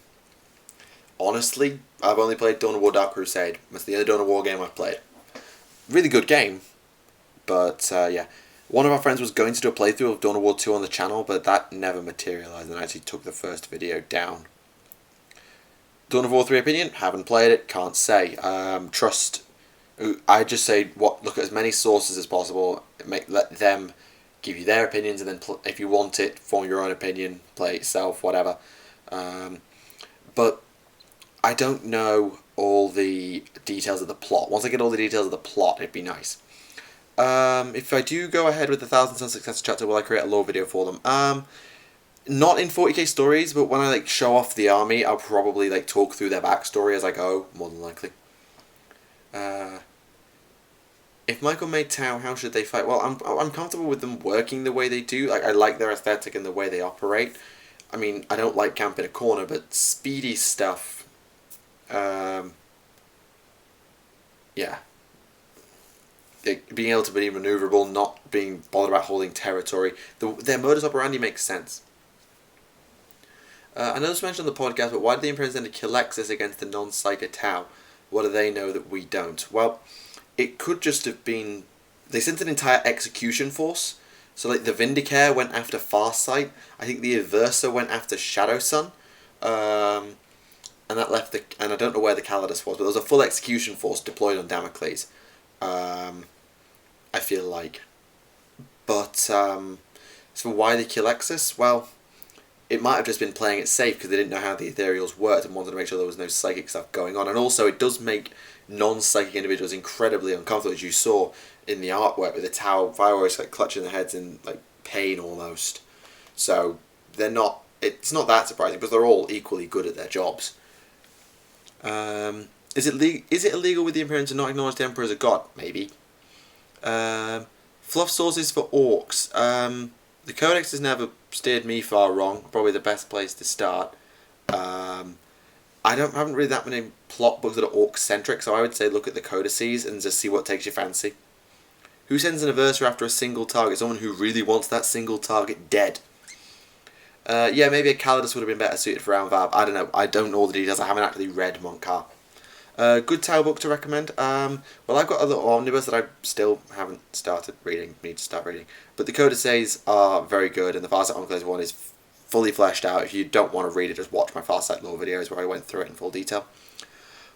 S1: Honestly, I've only played Dawn of War Dark Crusade. That's the other Dawn of War game I've played. Really good game. But, yeah. One of our friends was going to do a playthrough of Dawn of War 2 on the channel, but that never materialised and I actually took the first video down. Dawn of War 3 opinion? Haven't played it, can't say. Trust. I just say, look at as many sources as possible, let them give you their opinions, and then if you want it, form your own opinion, play it yourself, whatever. But I don't know all the details of the plot. Once I get all the details of the plot, it'd be nice. If I do go ahead with the Thousand Sun Successor chapter, will I create a lore video for them? Not in 40k stories, but when I show off the army, I'll probably talk through their backstory as I go, more than likely. if Michael made Tau, how should they fight? Well, I'm comfortable with them working the way they do. Like, I like their aesthetic and the way they operate. I mean, I don't like camp in a corner, but speedy stuff, yeah. Being able to be maneuverable, not being bothered about holding territory. Their modus operandi makes sense. I know this was mentioned on the podcast, but why did the Imperials send a Kilexis against the non-Psyker Tau? What do they know that we don't? Well, it could just have been... They sent an entire execution force. So, like, the Vindicare went after Farsight. I think the Aversa went after Shadow Sun. And that left the... And I don't know where the Calidus was, but there was a full execution force deployed on Damocles. I feel like. But, so why the Kilexis? Well, it might have just been playing it safe because they didn't know how the Ethereals worked and wanted to make sure there was no psychic stuff going on. And also, it does make non-psychic individuals incredibly uncomfortable, as you saw in the artwork with the Tau Fireworks like clutching their heads in like pain almost. So they're not. It's not that surprising because they're all equally good at their jobs. Is it illegal with the Imperium to not acknowledge the Emperor as a god? Maybe. Fluff sources for orcs. The Codex has never steered me far wrong. Probably the best place to start. I haven't read that many plot books that are orc-centric, so I would say look at the codices and just see what takes your fancy. Who sends an Aversa after a single target? Someone who really wants that single target dead. Yeah, maybe a Calidus would have been better suited for Anvab. I don't know. I don't know all the details. I haven't actually read Montcar. Good Tau book to recommend. Well, I've got a little omnibus that I still haven't started reading. Need to start reading. But the codices are very good, and the Farsight Enclaves one is fully fleshed out. If you don't want to read it, just watch my Farsight lore videos where I went through it in full detail.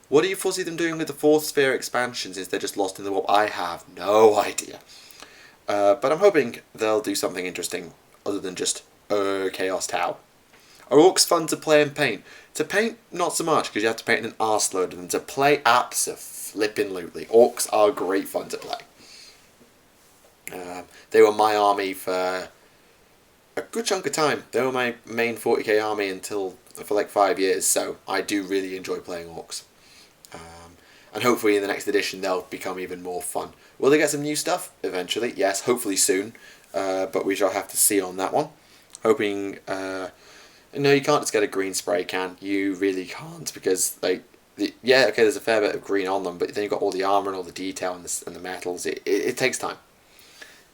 S1: What do you foresee them doing with the 4th Sphere expansion since they're just lost in the warp? I have no idea. But I'm hoping they'll do something interesting other than just Chaos Tau. Are orcs fun to play and paint? To paint, not so much, because you have to paint an arseload of them. To play, abso-flippin'-lutely. Orcs are great fun to play. They were my army for a good chunk of time. They were my main 40k army for like 5 years, so I do really enjoy playing orcs. And hopefully in the next edition they'll become even more fun. Will they get some new stuff? Eventually, yes, hopefully soon. But we shall have to see on that one. Hoping... no, you can't just get a green spray can. You really can't, because like... yeah, okay, there's a fair bit of green on them, but then you've got all the armour and all the detail and the metals. It takes time.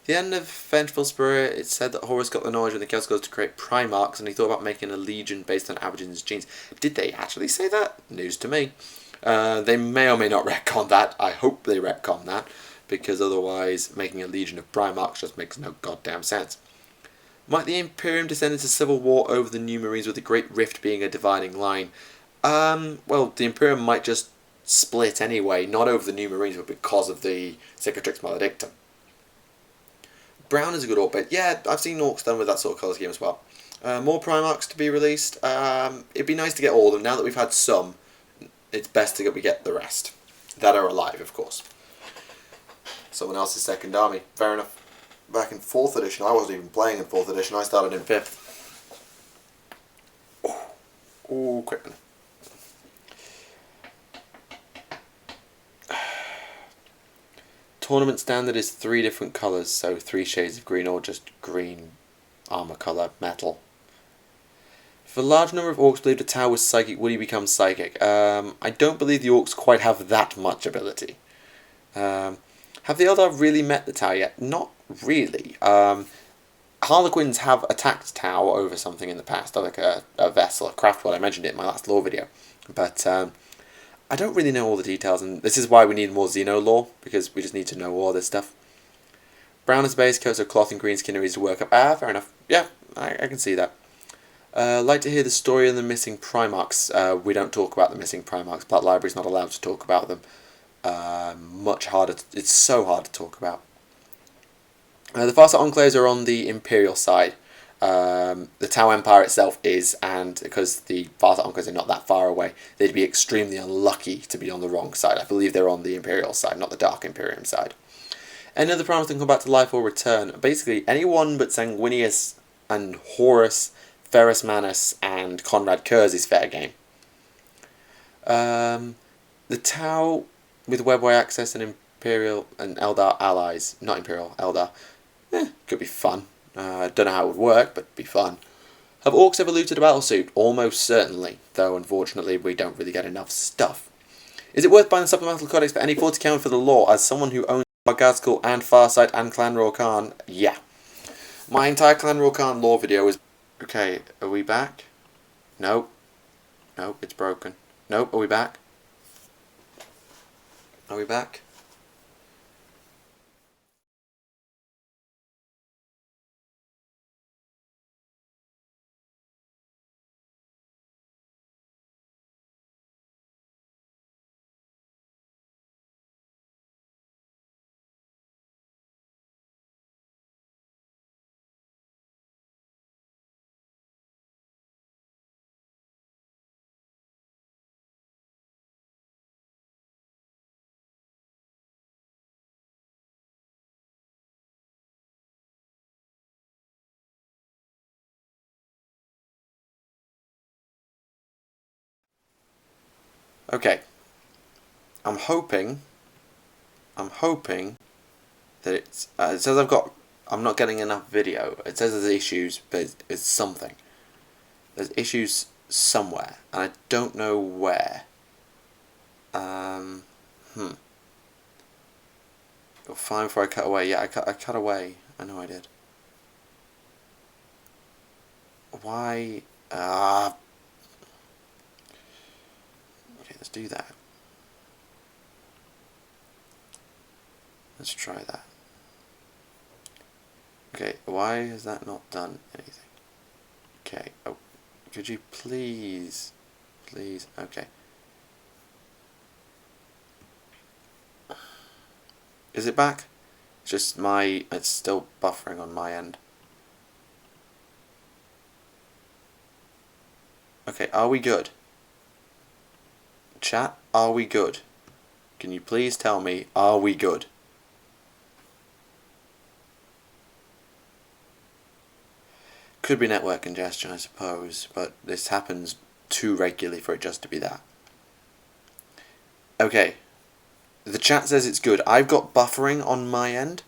S1: The end of Vengeful Spirit, it said that Horus got the knowledge when the Chaos goes to create Primarchs, and he thought about making a legion based on Aborigin's genes. Did they actually say that? News to me. They may or may not retcon that. I hope they retcon that, because otherwise making a legion of Primarchs just makes no goddamn sense. Might the Imperium descend into civil war over the New Marines, with the Great Rift being a dividing line? Well, the Imperium might just split anyway, not over the New Marines, but because of the Cicatrix Maledictum. Brown is a good orc, but yeah, I've seen orcs done with that sort of colour scheme as well. More Primarchs to be released. It'd be nice to get all of them. Now that we've had some, it's best we get the rest. That are alive, of course. Someone else's second army. Fair enough. Back in 4th edition, I wasn't even playing in 4th edition. I started in 5th. Ooh, quick one. Tournament standard is 3 different colours, so 3 shades of green, or just green armour colour, metal. If a large number of orcs believed a Tau was psychic, would he become psychic? I don't believe the orcs quite have that much ability. Have the Eldar really met the Tau yet? Not really. Harlequins have attacked Tau over something in the past, like a vessel, a craft world. I mentioned it in my last lore video. But I don't really know all the details, and this is why we need more Xeno lore, because we just need to know all this stuff. Brown is base coat, so cloth and green skin are easy to work up. Fair enough. Yeah, I can see that. Like to hear the story of the missing Primarchs. We don't talk about the missing Primarchs. Blood Library's not allowed to talk about them. Much harder. It's so hard to talk about. The Farsight Enclaves are on the Imperial side. The Tau Empire itself is, and because the Farsight Enclaves are not that far away, they'd be extremely unlucky to be on the wrong side. I believe they're on the Imperial side, not the Dark Imperium side. Any other Primarchs can come back to life or return. Basically, anyone but Sanguinius and Horus, Ferrus Manus, and Conrad Kurz is fair game. The Tau with webway access and Imperial and Eldar allies. Not Imperial, Eldar. Could be fun. Don't know how it would work, but it'd be fun. Have orcs ever looted a battlesuit? Almost certainly, though unfortunately we don't really get enough stuff. Is it worth buying the supplemental codex for any 40 count for the lore? As someone who owns Bargazkal and Farsight and Clan Rokan, yeah. My entire Clan Rokan lore video is... Okay, are we back? Nope. Nope, it's broken. Nope, are we back? Are we back? Okay. I'm hoping that it's... it says I'm not getting enough video. It says there's issues, but it's something. There's issues somewhere, and I don't know where. You're fine before I cut away. Yeah, I cut away. I know I did. Why? Okay, let's do that. Let's try that. Okay, why has that not done anything? Okay, oh, could you please, okay. Is it back? Just it's still buffering on my end. Okay, are we good? Chat, are we good? Can you please tell me, are we good? Could be network congestion, I suppose, but this happens too regularly for it just to be that. Okay. The chat says it's good. I've got buffering on my end,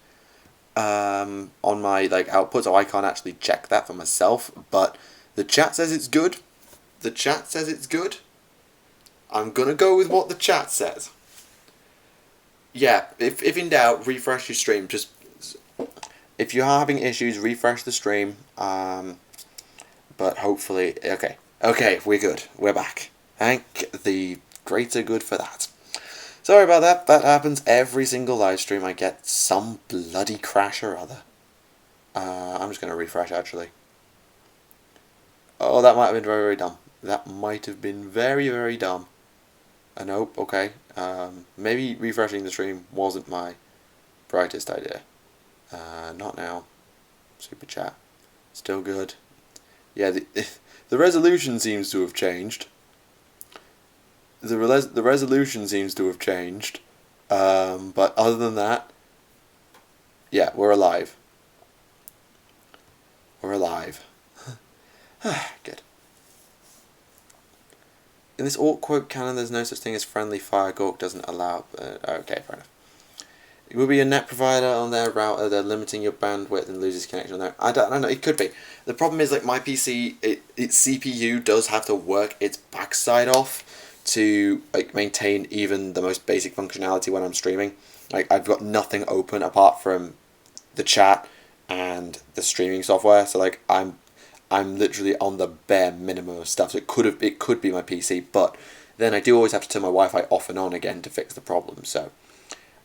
S1: on my output, so I can't actually check that for myself, but the chat says it's good. The chat says it's good. I'm gonna go with what the chat says. Yeah, if in doubt, refresh your stream. Just if you're having issues, refresh the stream. But hopefully, okay, we're good. We're back. Thank the greater good for that. Sorry about that. That happens every single live stream. I get some bloody crash or other. I'm just gonna refresh actually. Oh, that might have been very, very dumb. That might have been very, very dumb. Nope. Okay. Maybe refreshing the stream wasn't my brightest idea. Not now. Super chat. Still good. Yeah, the resolution seems to have changed. The resolution seems to have changed. But other than that, yeah, we're alive. We're alive. Good. In this orc quote canon, there's no such thing as friendly fire. Gork doesn't allow... okay, fair enough. It will be a net provider on their router. They're limiting your bandwidth and loses connection there. I don't know. It could be. The problem is, my PC, its CPU does have to work its backside off to maintain even the most basic functionality when I'm streaming. I've got nothing open apart from the chat and the streaming software. So I'm literally on the bare minimum of stuff. So it could be my PC, but then I do always have to turn my Wi-Fi off and on again to fix the problem. So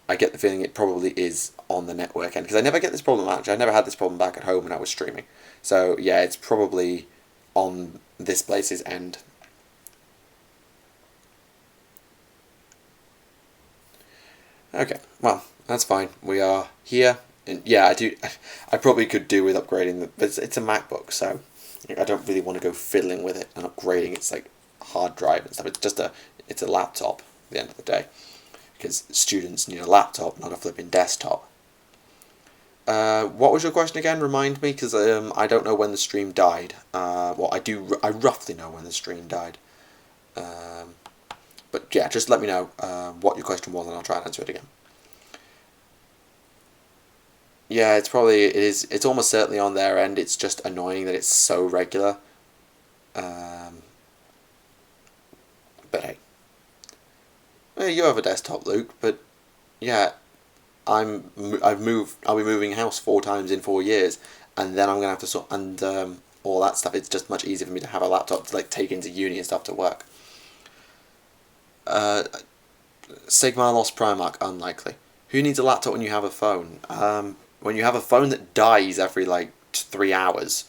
S1: I get the feeling it probably is on the network end, because I never get this problem actually. I never had this problem back at home when I was streaming. So yeah, it's probably on this place's end. Okay, well, that's fine. We are here. And yeah, I probably could do with upgrading but it's a MacBook, so I don't really want to go fiddling with it and upgrading its hard drive and stuff. It's a laptop at the end of the day, because students need a laptop, not a flipping desktop. What was your question again? Remind me, because I don't know when the stream died. Well, I roughly know when the stream died. But yeah, just let me know what your question was and I'll try and answer it again. Yeah, it's almost certainly on their end. It's just annoying that it's so regular. Um, but hey, you have a desktop, Luke. But yeah, I'll be moving house 4 times in 4 years, and then I'm gonna have to sort and all that stuff. It's just much easier for me to have a laptop to like take into uni and stuff to work. Uh, Sigmar lost Primarch, unlikely. Who needs a laptop when you have a phone? When you have a phone that dies every like 3 hours,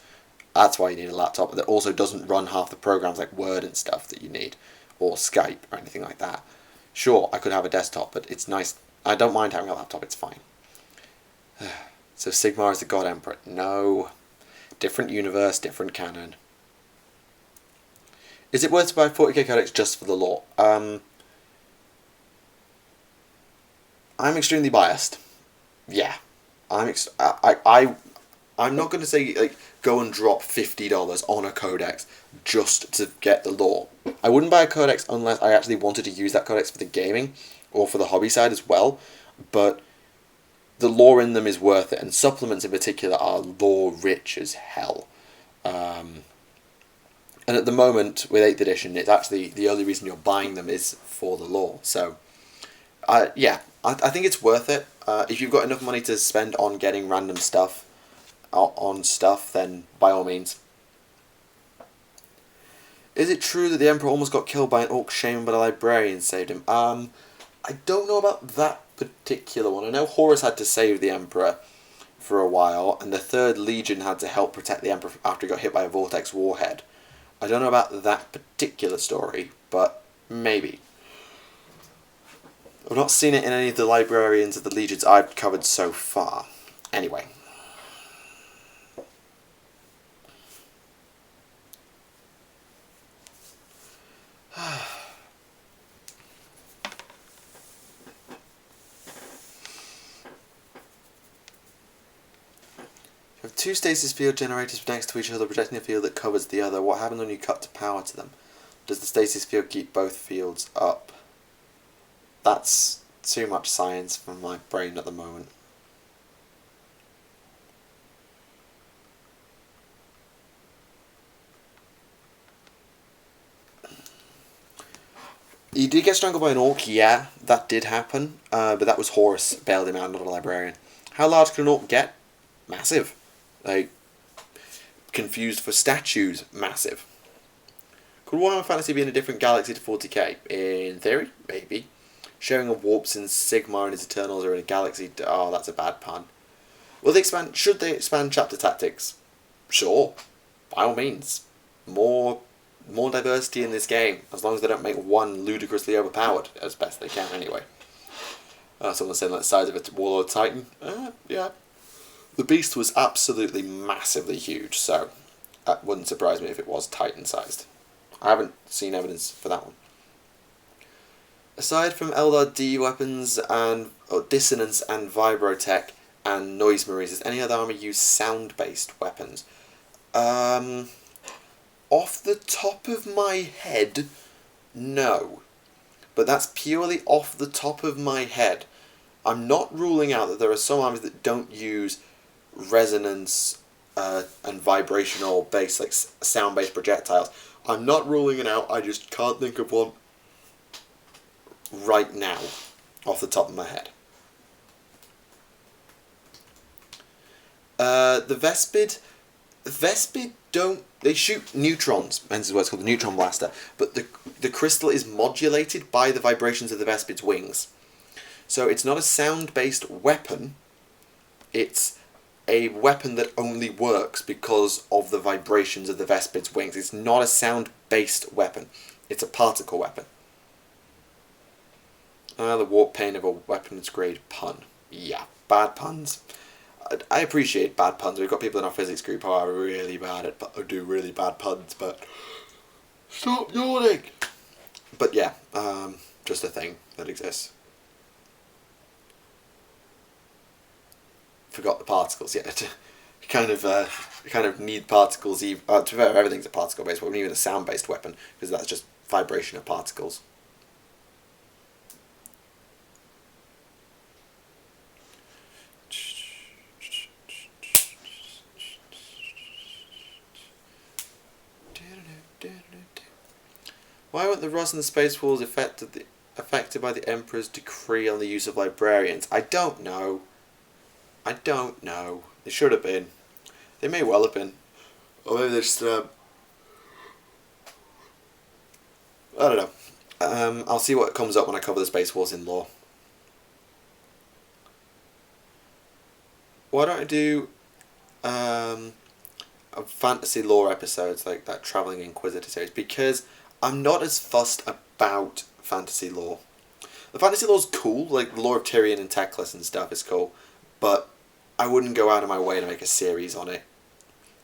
S1: that's why you need a laptop that also doesn't run half the programs like Word and stuff that you need, or Skype or anything like that. Sure, I could have a desktop, but it's nice. I don't mind having a laptop, it's fine. So Sigmar is the God Emperor. No. Different universe, different canon. Is it worth to buy 40k codex just for the lore? I'm extremely biased. Yeah. I'm not going to say like go and drop $50 on a codex just to get the lore. I wouldn't buy a codex unless I actually wanted to use that codex for the gaming or for the hobby side as well. But the lore in them is worth it, and supplements in particular are lore rich as hell. And at the moment with 8th edition, it's actually the only reason you're buying them is for the lore. So, yeah, I think it's worth it. If you've got enough money to spend on getting random stuff, then by all means. Is it true that the Emperor almost got killed by an orc shaman but a librarian saved him? I don't know about that particular one. I know Horus had to save the Emperor for a while, and the 3rd Legion had to help protect the Emperor after he got hit by a Vortex Warhead. I don't know about that particular story, but maybe. I've not seen it in any of the librarians of the Legions I've covered so far. Anyway. You have 2 stasis field generators next to each other, projecting a field that covers the other. What happens when you cut to power to them? Does the stasis field keep both fields up? That's too much science for my brain at the moment. He did get strangled by an orc, yeah, that did happen, but that was Horus bailed him out, not a librarian. How large can an orc get? Massive. Like, confused for statues, massive. Could Warhammer Fantasy be in a different galaxy to 40k? In theory, maybe. Sharing a warp since Sigmar and his Eternals are in a galaxy. Oh, that's a bad pun. Will they expand? Should they expand chapter tactics? Sure, by all means. More diversity in this game, as long as they don't make one ludicrously overpowered, as best they can anyway. Someone saying like the size of a Warlord Titan. Yeah. The beast was absolutely massively huge, so that wouldn't surprise me if it was Titan-sized. I haven't seen evidence for that one. Aside from Eldar D weapons and dissonance and vibrotech and noise marines, does any other army use sound-based weapons? Off the top of my head, no. But that's purely off the top of my head. I'm not ruling out that there are some armies that don't use resonance and vibrational based, like sound based projectiles. I'm not ruling it out, I just can't think of one right now off the top of my head. The Vespid don't, they shoot neutrons, hence is what it's called, the neutron blaster, but the crystal is modulated by the vibrations of the Vespid's wings. So it's not a sound based weapon, it's a weapon that only works because of the vibrations of the Vespid's wings. It's not a sound-based weapon. It's a particle weapon. The warp pain of a weapons grade pun. Yeah, bad puns. I appreciate bad puns. We've got people in our physics group who are really bad at who do really bad puns, but stop yawning. But yeah, just a thing that exists. Forgot the particles yet. You kind of need particles. To be fair, everything's a particle based weapon, even a sound based weapon, because that's just vibration of particles. Why weren't the Rus and the Space Wolves affected by the Emperor's decree on the use of librarians? I don't know. I don't know. They should have been. They may well have been. Or maybe they're just... I don't know. I'll see what comes up when I cover the Space Wars in lore. Why don't I do fantasy lore episodes like that Travelling Inquisitor series? Because I'm not as fussed about fantasy lore. The fantasy lore's cool, like the lore of Tyrion and Teclis and stuff is cool, but I wouldn't go out of my way to make a series on it.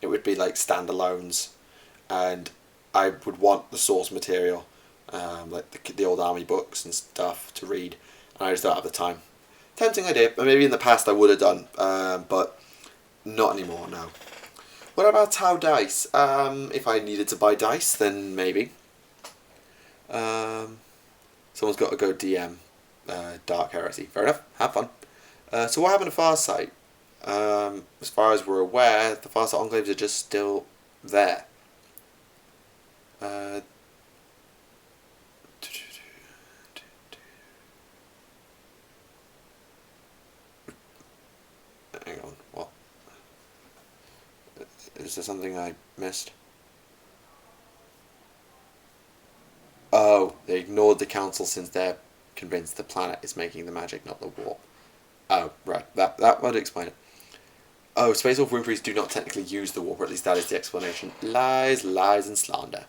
S1: It would be like standalones, and I would want the source material, like the old army books and stuff to read, and I just don't have the time. Tempting idea, maybe in the past I would have done, but not anymore, no. What about Tau Dice? If I needed to buy dice, then maybe. Someone's got to go DM Dark Heresy. Fair enough, have fun. So what happened to Farsight? As far as we're aware, the Farsight Enclaves are just still there. Hang on, what? Is there something I missed? Oh, they ignored the council since they're convinced the planet is making the magic, not the warp. Oh, right, that would explain it. Oh, Space Wolf Wimpreys do not technically use the warp, or at least that is the explanation. Lies, lies, and slander.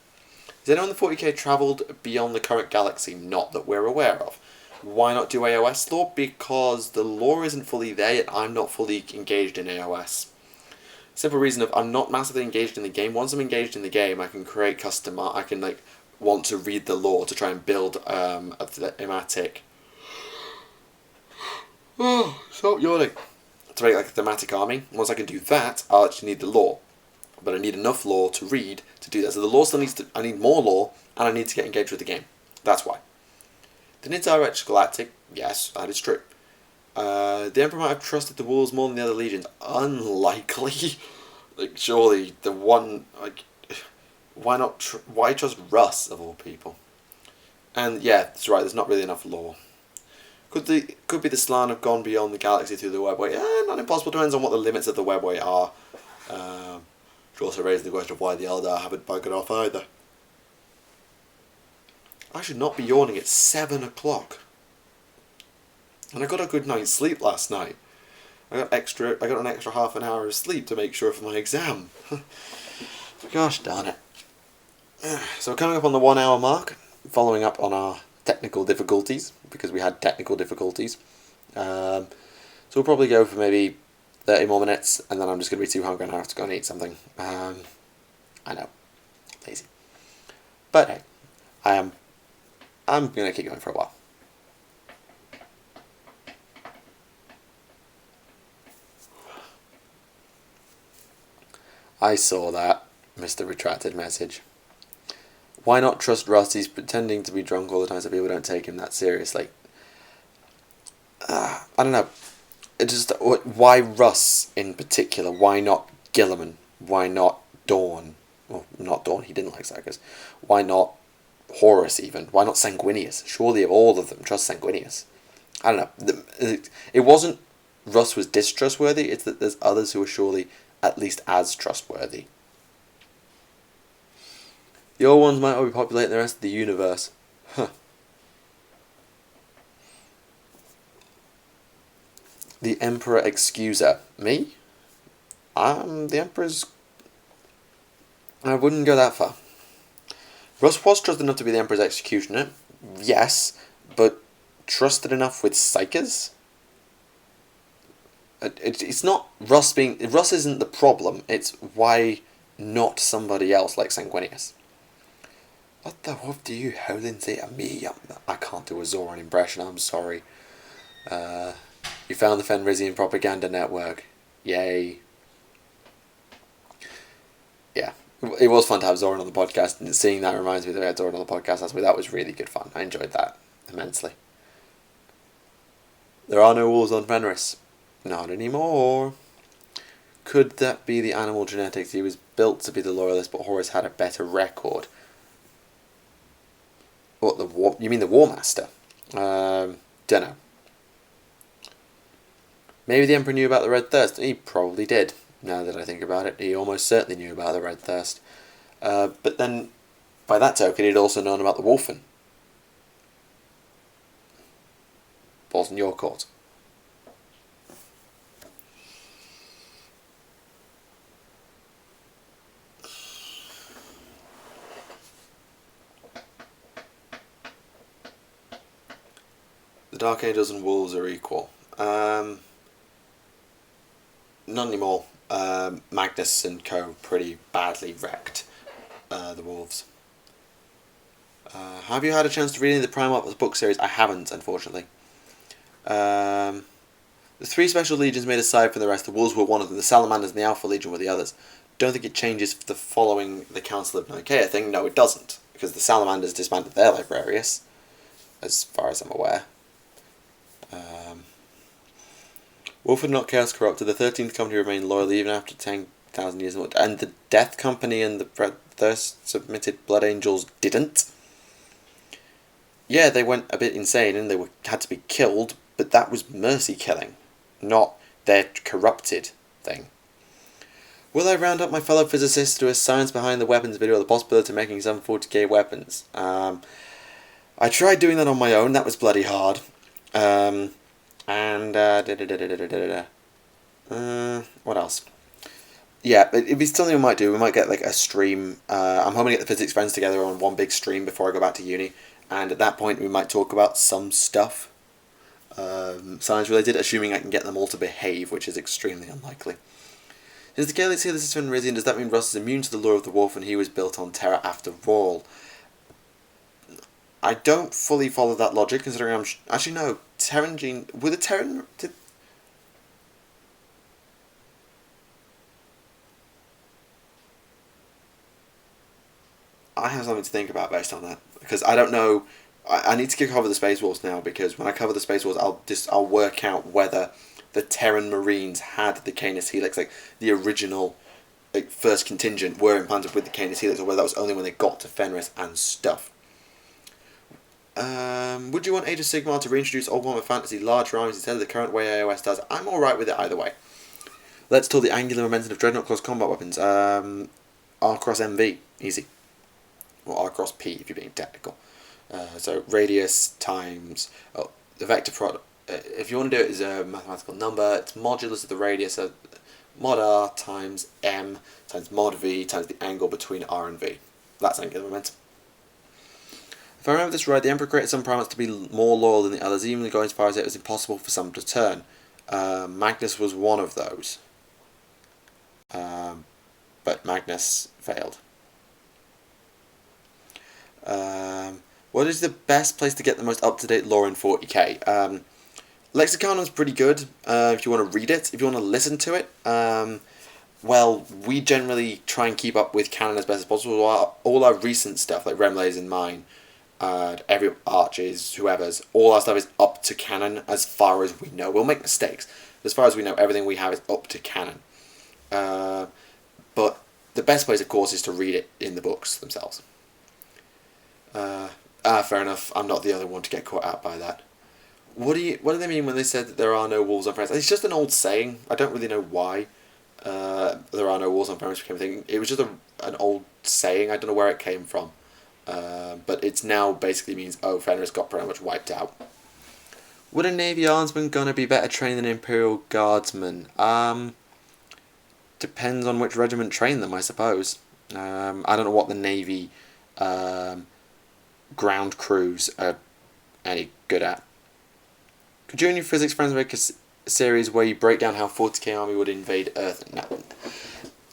S1: Has anyone in the 40k travelled beyond the current galaxy? Not that we're aware of. Why not do AOS lore? Because the lore isn't fully there yet. I'm not fully engaged in AOS. Simple reason of I'm not massively engaged in the game. Once I'm engaged in the game, I can create custom art. I can want to read the lore to try and build a thematic. Oh, stop yawning. To make a thematic army. Once I can do that, I'll actually need the lore. But I need enough lore to read to do that. So the lore still needs to. I need more lore, and I need to get engaged with the game. That's why. The Nitar Rex Galactic, yes, that is true. The Emperor might have trusted the Wolves more than the other legions. Unlikely. Surely the one, why not? Why trust Russ of all people? And yeah, that's right. There's not really enough lore. Could be the Slann have gone beyond the galaxy through the webway? Not impossible. Depends on what the limits of the webway are. Which also raises the question of why the Eldar haven't buggered off either. I should not be yawning at 7 o'clock. And I got a good night's sleep last night. I got an extra half an hour of sleep to make sure for my exam. Gosh darn it. So we're coming up on the 1 hour mark, following up on our technical difficulties, because we had technical difficulties. So we'll probably go for maybe 30 more minutes, and then I'm just going to be too hungry and I have to go and eat something. I know. Lazy. But hey, I'm going to keep going for a while. I saw that, Mr. Retracted Message. Why not trust Russ? He's pretending to be drunk all the time so people don't take him that seriously. I don't know. It's just, why Russ in particular? Why not Gilliman? Why not Dawn? Well, not Dawn, he didn't like Psychos. Why not Horus even? Why not Sanguinius? Surely of all of them, trust Sanguinius. I don't know. It wasn't Russ was distrustworthy, it's that there's others who are surely at least as trustworthy. The old ones might not be populating the rest of the universe. Huh. The Emperor Excuser. Me? The Emperor's... I wouldn't go that far. Russ was trusted enough to be the Emperor's executioner. Yes, but trusted enough with Psychers? It's not Russ being... Russ isn't the problem. It's why not somebody else like Sanguinius. What the whoop do you howling say to me? I can't do a Zoran impression, I'm sorry. You found the Fenrisian propaganda network. Yay. Yeah. It was fun to have Zoran on the podcast, and seeing that reminds me that I had Zoran on the podcast last week. That was really good fun. I enjoyed that immensely. There are no wolves on Fenris. Not anymore. Could that be the animal genetics? He was built to be the loyalist, but Horus had a better record. What, the war? You mean the War Master? Dunno. Maybe the Emperor knew about the Red Thirst. He probably did, now that I think about it. He almost certainly knew about the Red Thirst. But then, by that token, he'd also known about the Wolfen. Ball's in your court. The Dark Angels and Wolves are equal. Not anymore. Magnus and co. pretty badly wrecked the Wolves. Have you had a chance to read any of the Primarch's book series? I haven't, unfortunately. The 3 special legions made aside from the rest. The Wolves were one of them. The Salamanders and the Alpha Legion were the others. Don't think it changes the following the Council of Nicaea thing. No, it doesn't. Because the Salamanders disbanded their Librarius, as far as I'm aware. Wolfen not Chaos Corrupted. The 13th Company remained loyal even after 10,000 years. And the Death Company and the Thirst submitted Blood Angels didn't. Yeah, they went a bit insane and they had to be killed, but that was mercy killing, not their corrupted thing. Will I round up my fellow physicists to a science behind the weapons video or the possibility of making some 40k weapons? I tried doing that on my own. That was bloody hard. What else? Yeah, it'd be something we might do. We might get like a stream. I'm hoping to get the physics friends together on one big stream before I go back to uni. And at that point we might talk about some stuff. Science related, assuming I can get them all to behave, which is extremely unlikely. Is the Gaelic here, this is Fenrisian, does that mean Russ is immune to the lure of the wolf and he was built on Terra after all? I don't fully follow that logic, considering I'm... Actually, no. Terran gene... Were the Terran... I have something to think about based on that. Because I don't know... I need to cover the Space Wars now, because when I cover the Space Wars, I'll work out whether the Terran Marines had the Canis Helix, like the original first contingent, were implanted with the Canis Helix, or whether that was only when they got to Fenris and stuff. Would you want Age of Sigmar to reintroduce Old Warhammer Fantasy large rhymes instead of the current way AOS does? I'm alright with it either way. Let's talk the angular momentum of Dreadnought close combat weapons. R cross MV, easy. Or R cross P if you're being technical. So radius times the vector product. If you want to do it as a mathematical number, it's modulus of the radius of mod R times M times mod V times the angle between R and V. That's angular momentum. If I remember this right, the Emperor created some Primates to be more loyal than the others, even going as far as it was impossible for some to turn. Magnus was one of those. But Magnus failed. What is the best place to get the most up-to-date lore in 40k? Lexiconum's pretty good if you want to read it. If you want to listen to it, well, we generally try and keep up with canon as best as possible. All our recent stuff, like Remlay's and mine, every Archie's, whoever's, all our stuff is up to canon as far as we know. We'll make mistakes. As far as we know, everything we have is up to canon. But the best place, of course, is to read it in the books themselves. Fair enough. I'm not the only one to get caught out by that. What do they mean when they said that there are no wolves on Fenris? It's just an old saying. I don't really know why there are no wolves on Fenris became a thing. It was just an old saying. I don't know where it came from. But it's now basically means, oh, Fenris got pretty much wiped out. Would a Navy Arnsman gonna be better trained than Imperial Guardsmen? Depends on which regiment trained them, I suppose. I don't know what the Navy ground crews are any good at. Could you and your physics friends make a series where you break down how 40k army would invade Earth?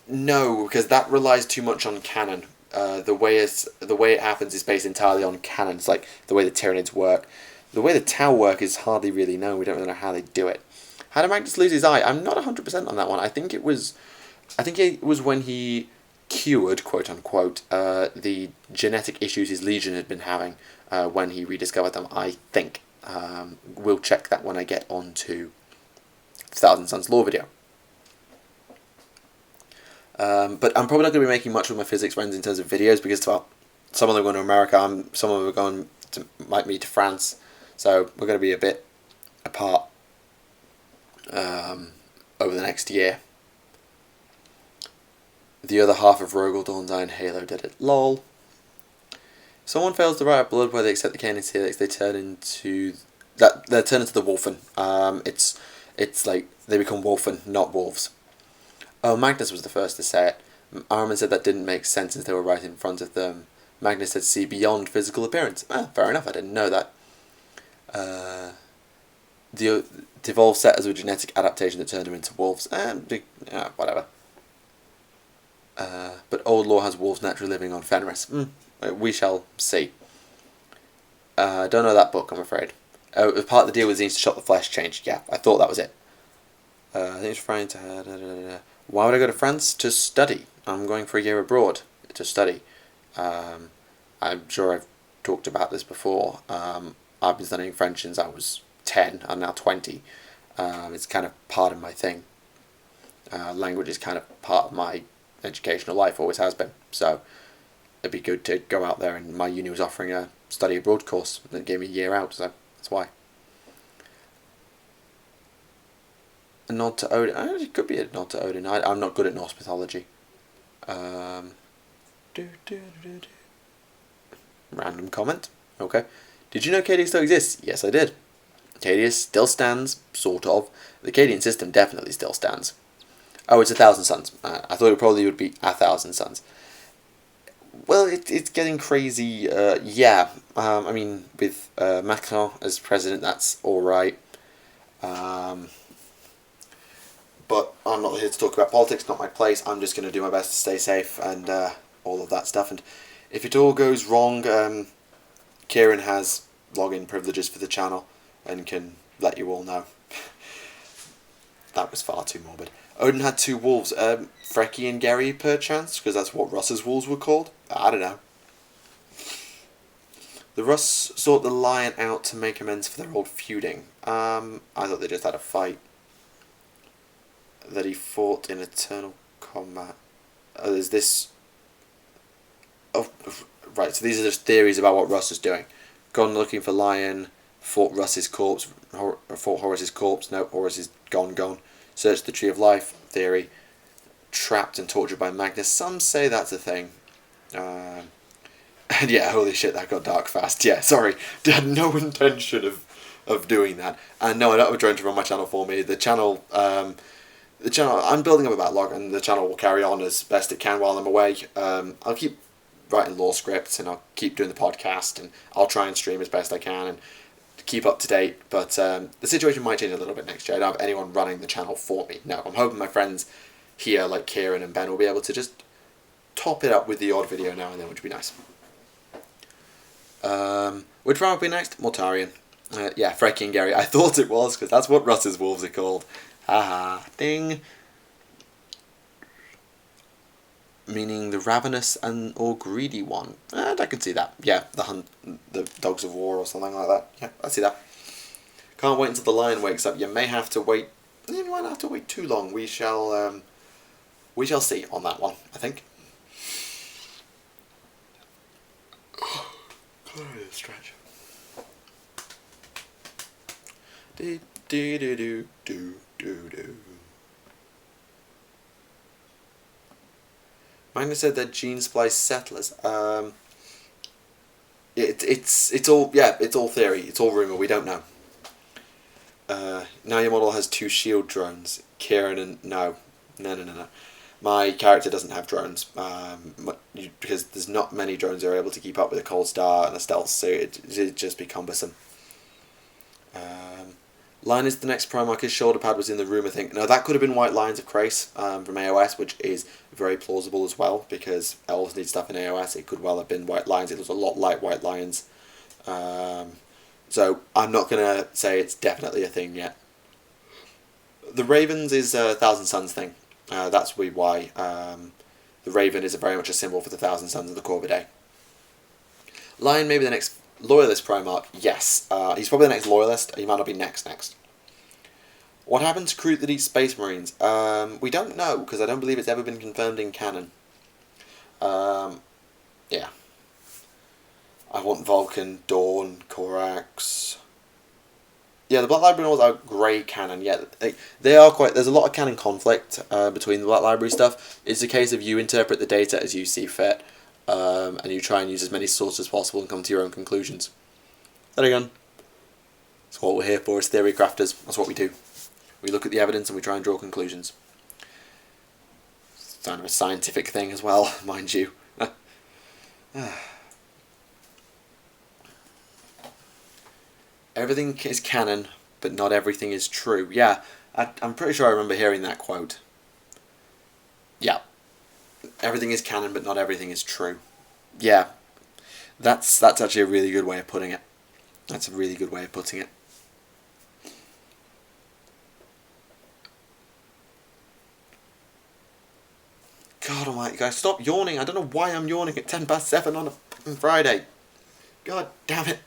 S1: No, because that relies too much on canon. The way it happens is based entirely on canon. It's like the way the Tyranids work. The way the Tau work is hardly really known. We don't really know how they do it. How did Magnus lose his eye? I'm not 100% on that one. I think it was when he cured, quote unquote, the genetic issues his legion had been having when he rediscovered them. I think. We'll check that when I get onto the Thousand Suns lore video. But I'm probably not going to be making much with my physics friends in terms of videos because, well, some of them are going to America, some of them are going might meet to France, so we're going to be a bit apart over the next year. The other half of Rogel Dawn's Iron Halo did it. Lol. If someone fails to write out blood where they accept the Canaan's helix, they turn into they turn into the Wolfen. It's like they become Wolfen, not wolves. Oh, Magnus was the first to say it. Armin said that didn't make sense since they were right in front of them. Magnus said see beyond physical appearance. Fair enough, I didn't know that. The evolved set as a genetic adaptation that turned them into wolves. Whatever. But Old Law has wolves naturally living on Fenris. We shall see. I don't know that book, I'm afraid. Part of the deal was he needs to shop the flesh changed. Yeah, I thought that was it. I think it's trying to... Why would I go to France? To study. I'm going for a year abroad to study. I'm sure I've talked about this before. I've been studying French since I was 10. I'm now 20. It's kind of part of my thing. Language is kind of part of my educational life, always has been. So it'd be good to go out there, and my uni was offering a study abroad course that gave me a year out, so that's why. A nod to Odin. It could be a nod to Odin. I'm not good at Norse mythology. Random comment. Okay. Did you know Cadia still exists? Yes, I did. Cadia still stands, sort of. The Cadian system definitely still stands. Oh, it's 1,000 suns. I thought it probably would be 1,000 suns. Well, it's getting crazy. Yeah. I mean, with Macron as president, that's all right. But I'm not here to talk about politics, not my place. I'm just going to do my best to stay safe and all of that stuff. And if it all goes wrong, Kieran has login privileges for the channel and can let you all know. That was far too morbid. Odin had 2 wolves, Freki and Gary, perchance, because that's what Russ's wolves were called. I don't know. The Russ sought the lion out to make amends for their old feuding. I thought they just had a fight. That he fought in eternal combat. There's this... Oh, right, so these are just theories about what Russ is doing. Gone looking for lion, fought Russ's corpse, fought Horus's corpse, no, Horus is gone. Searched the Tree of Life, theory. Trapped and tortured by Magnus, some say that's a thing. And yeah, holy shit, that got dark fast. Yeah, sorry, had no intention of doing that. And no, I don't have a drone to run my channel for me. The channel, I'm building up a backlog, and the channel will carry on as best it can while I'm away. I'll keep writing law scripts, and I'll keep doing the podcast, and I'll try and stream as best I can, and keep up to date. But the situation might change a little bit next year. I don't have anyone running the channel for me. No, I'm hoping my friends here, like Kieran and Ben, will be able to just top it up with the odd video now and then, which would be nice. Which round will be next? Mortarion. Yeah, Freki and Gary. I thought it was, because that's what Russ's wolves are called. Haha, ding. Meaning the ravenous or greedy one. I can see that. Yeah, the dogs of war or something like that. Yeah, I see that. Can't wait until the lion wakes up. You may have to wait. You might not have to wait too long. We shall see on that one, I think. Stretch. Do. Magnus said that gene splice settlers. It's all theory. It's all rumor. We don't know. Now your model has 2 shield drones. Kieran and no. My character doesn't have drones. Because there's not many drones that are able to keep up with a cold star and a stealth suit. It'd just be cumbersome. Lion is the next Primarch. His shoulder pad was in the room, I think. No, that could have been White Lions of Krace from AOS, which is very plausible as well, because elves need stuff in AOS. It could well have been White Lions. It was a lot like White Lions. So I'm not going to say it's definitely a thing yet. The Ravens is a 1,000 Suns thing. That's why the Raven is very much a symbol for the 1,000 Suns of the Corvidae. Lion may be the next Loyalist Primarch. Yes. He's probably the next Loyalist. He might not be next. What happened to crew that eats Space Marines? We don't know, because I don't believe it's ever been confirmed in canon. Yeah. I want Vulcan, Dawn, Corax. Yeah, the Black Library ones are grey canon. Yeah, they are quite. There's a lot of canon conflict between the Black Library stuff. It's a case of you interpret the data as you see fit, and you try and use as many sources as possible and come to your own conclusions. Then again, that's what we're here for as theory crafters. That's what we do. We look at the evidence and we try and draw conclusions. It's kind of a scientific thing as well, mind you. Everything is canon, but not everything is true. Yeah, I'm pretty sure I remember hearing that quote. Yeah. Everything is canon, but not everything is true. Yeah. That's actually a really good way of putting it. That's a really good way of putting it. God almighty, guys, stop yawning. I don't know why I'm yawning at 7:10 on a fucking Friday. God damn it.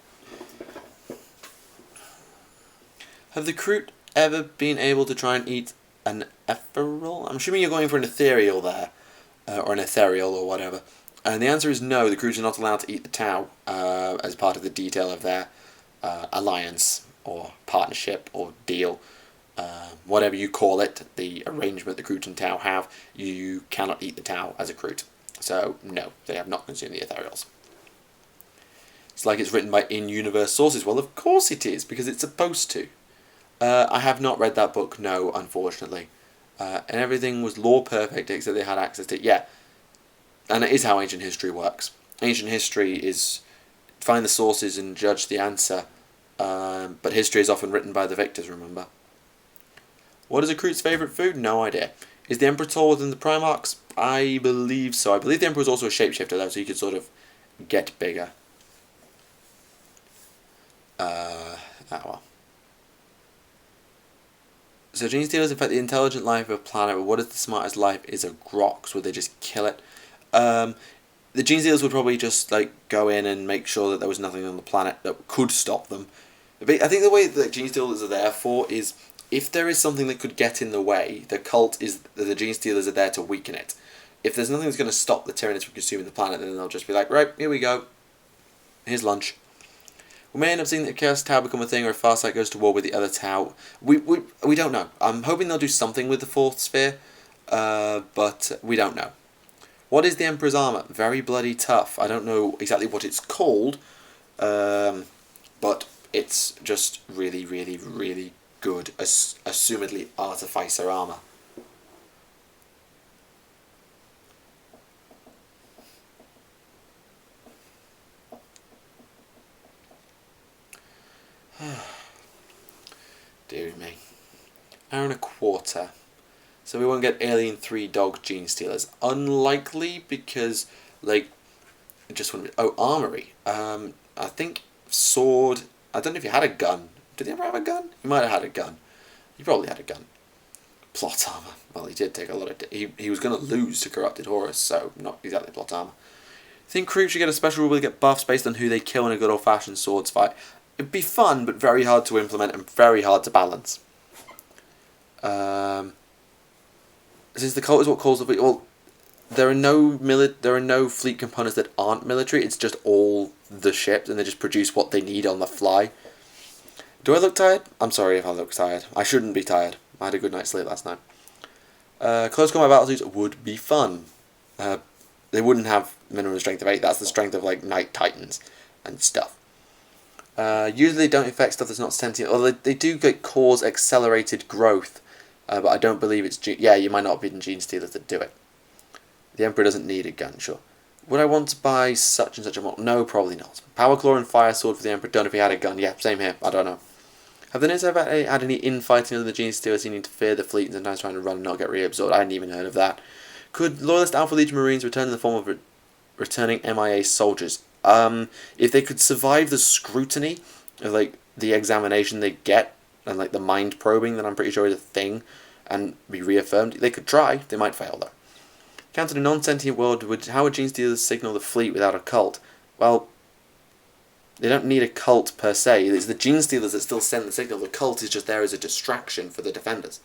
S1: Have the Kroot ever been able to try and eat an ethereal? I'm assuming you're going for an ethereal there, or an ethereal or whatever. And the answer is no, the Kroot are not allowed to eat the Tau as part of the detail of their alliance or partnership or deal. Whatever you call it, the arrangement the Kroot and Tau have, you cannot eat the Tau as a Kroot. So, no, they have not consumed the ethereals. It's like it's written by in-universe sources. Well, of course it is, because it's supposed to. I have not read that book, no, unfortunately. And everything was law perfect, except they had access to it. Yeah, and it is how ancient history works. Ancient history is find the sources and judge the answer, but history is often written by the victors, remember. What is a Kroot's favourite food? No idea. Is the Emperor tall within the Primarchs? I believe so. I believe the Emperor was also a shapeshifter, though, so he could sort of get bigger. Well. So gene stealers infect the intelligent life of a planet, but what if the smartest life is a Grox? Would they just kill it? The gene stealers would probably just like go in and make sure that there was nothing on the planet that could stop them. I think the way that gene stealers are there for is if there is something that could get in the way, the gene stealers are there to weaken it. If there's nothing that's going to stop the Tyranids from consuming the planet, then they'll just be like, right, here we go. Here's lunch. We may end up seeing the Chaos Tau become a thing, or if Farsight goes to war with the other Tau. We don't know. I'm hoping they'll do something with the fourth sphere, but we don't know. What is the Emperor's armor? Very bloody tough. I don't know exactly what it's called, but it's just really, really, really good, assumedly artificer armor. Dear me. Hour and a quarter. So we won't get Alien 3 dog gene stealers. Unlikely because, like, it just wouldn't be... Oh, armory. I think sword... I don't know if he had a gun. Did he ever have a gun? He might have had a gun. He probably had a gun. Plot armor. Well, he did take a lot of... He was going to lose to Corrupted Horus, so not exactly plot armor. I think Kroot should get a special rule to get buffs based on who they kill in a good old-fashioned swords fight. It'd be fun, but very hard to implement and very hard to balance. Since the cult is what calls the fleet, well, there are no fleet components that aren't military. It's just all the ships, and they just produce what they need on the fly. Do I look tired? I'm sorry if I look tired. I shouldn't be tired. I had a good night's sleep last night. Close combat battlesuits would be fun. They wouldn't have minimum strength of 8. That's the strength of like Night Titans and stuff. Usually they don't affect stuff that's not sentient. Well, they do cause accelerated growth, but I don't believe it's... Yeah, you might not have been gene stealers that do it. The Emperor doesn't need a gun, sure. Would I want to buy such and such a model? No, probably not. Power Claw and Fire Sword for the Emperor, done if he had a gun. Yeah, same here. I don't know. Have the Nids ever had any infighting with the gene stealers seeming to fear the fleet and sometimes trying to run and not get reabsorbed? I hadn't even heard of that. Could Loyalist Alpha Legion Marines return in the form of returning MIA soldiers? If they could survive the scrutiny of like the examination they get and like the mind probing that I'm pretty sure is a thing and be reaffirmed, they could try. They might fail though. Counted a non-sentient world, how would gene stealers signal the fleet without a cult? Well, they don't need a cult per se. It's the gene stealers that still send the signal. The cult is just there as a distraction for the defenders.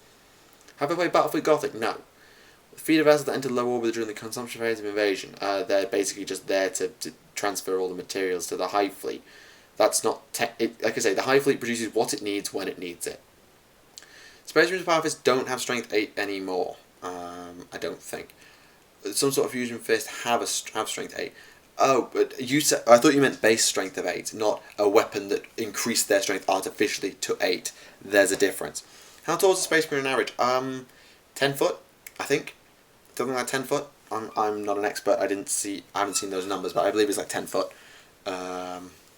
S1: Have I played Battlefield Gothic? No. Feeder vessels that enter low orbit during the consumption phase of invasion. They're basically just there to transfer all the materials to the Hive Fleet. That's not... like I say, the Hive Fleet produces what it needs when it needs it. Space Marines Power Fists don't have Strength 8 anymore. I don't think. Some sort of Fusion Fist have Strength 8. Oh, but you said... I thought you meant base Strength of 8, not a weapon that increased their strength artificially to 8. There's a difference. How tall is a Space Marine on average? 10 foot, I think. Something like 10 foot. I'm not an expert. I haven't seen those numbers, but I believe it's like 10 foot.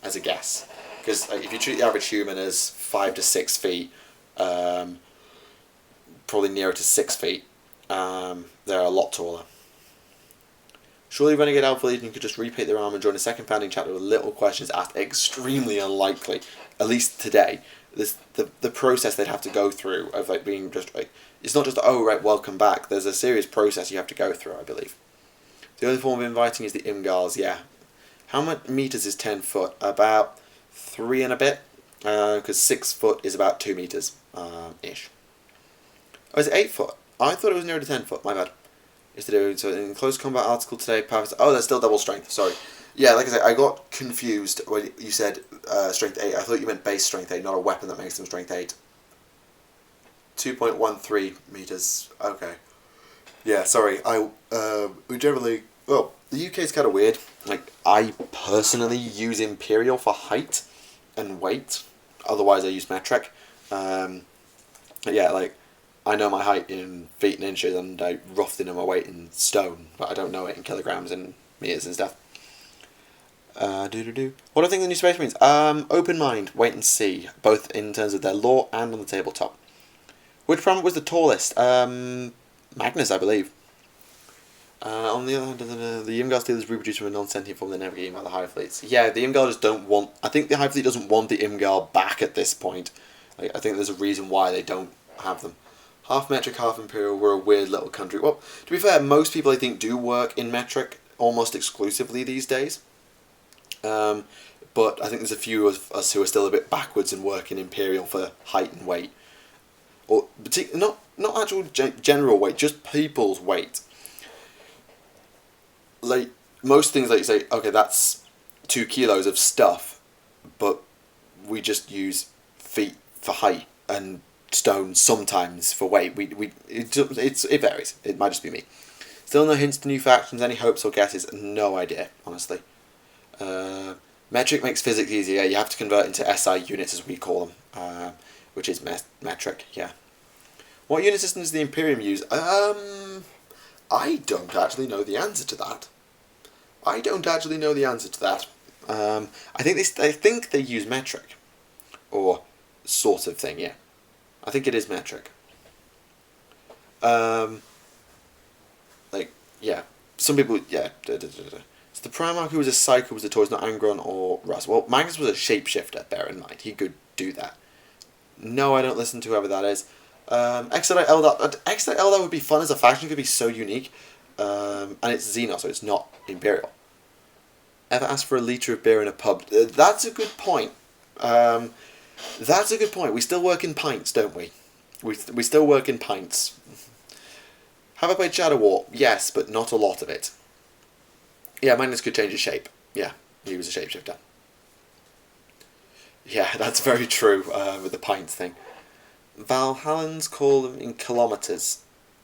S1: As a guess, because if you treat the average human as 5 to 6 feet, probably nearer to 6 feet, they're a lot taller. Surely Renegade Alpha Legion could just repaint their armor and join a second founding chapter with little questions asked. Extremely unlikely, at least today. The process they'd have to go through of like being just like, it's not just, oh right, welcome back. There's a serious process you have to go through, I believe. The only form of inviting is the Imgals, yeah. How much meters is 10 foot? About 3 and a bit, because 6 foot is about 2 meters, ish. Oh, is it 8 foot? I thought it was nearer to 10 foot, my bad. So in close combat article today, oh, that's still double strength, sorry. Yeah, like I said, I got confused when you said strength 8. I thought you meant base strength 8, not a weapon that makes them strength 8. 2.13 meters, okay. Yeah, sorry, we generally, well, the UK is kind of weird. Like, I personally use Imperial for height and weight. Otherwise, I use metric. Yeah, like, I know my height in feet and inches, and I roughly know my weight in stone, but I don't know it in kilograms and meters and stuff. What do I think of the new Space Marines? Open mind, wait and see, both in terms of their lore and on the tabletop. Which planet was the tallest? Magnus, I believe. On the other hand, the Imgal Steelers reproduce from a non-sentient form they never game by the Hive Fleets. Yeah, the Imgal just don't want... I think the Hive Fleet doesn't want the Imgal back at this point. Like, I think there's a reason why they don't have them. Half metric, half imperial. We're a weird little country. Well, to be fair, most people I think do work in metric almost exclusively these days. But I think there's a few of us who are still a bit backwards and work in imperial for height and weight. Or not actual general weight, just people's weight. Like, most things, like you say, okay, that's 2 kilos of stuff, but we just use feet for height and stone sometimes for weight. It varies. It might just be me. Still no hints to new factions, any hopes or guesses? No idea, honestly. Metric makes physics easier. You have to convert into SI units, as we call them, which is metric, yeah. What unit system does the Imperium use? I don't actually know the answer to that. I think they use metric, or sort of thing. Yeah, I think it is metric. Like, yeah, some people, yeah. So the Primarch who was a Psycho was the toys, not Angron or Russ. Well, Magnus was a shapeshifter. Bear in mind, he could do that. No, I don't listen to whoever that is. Expedite Eldar. Expedite Eldar would be fun as a faction. It could be so unique. And it's Xenos, so it's not Imperial. Ever asked for a litre of beer in a pub? That's a good point. We still work in pints, don't we? We still work in pints. Have I played Shadow War? Yes, but not a lot of it. Yeah, Magnus could change his shape. Yeah, he was a shapeshifter. Yeah, that's very true with the pints thing. Valhallans call them in kilometres.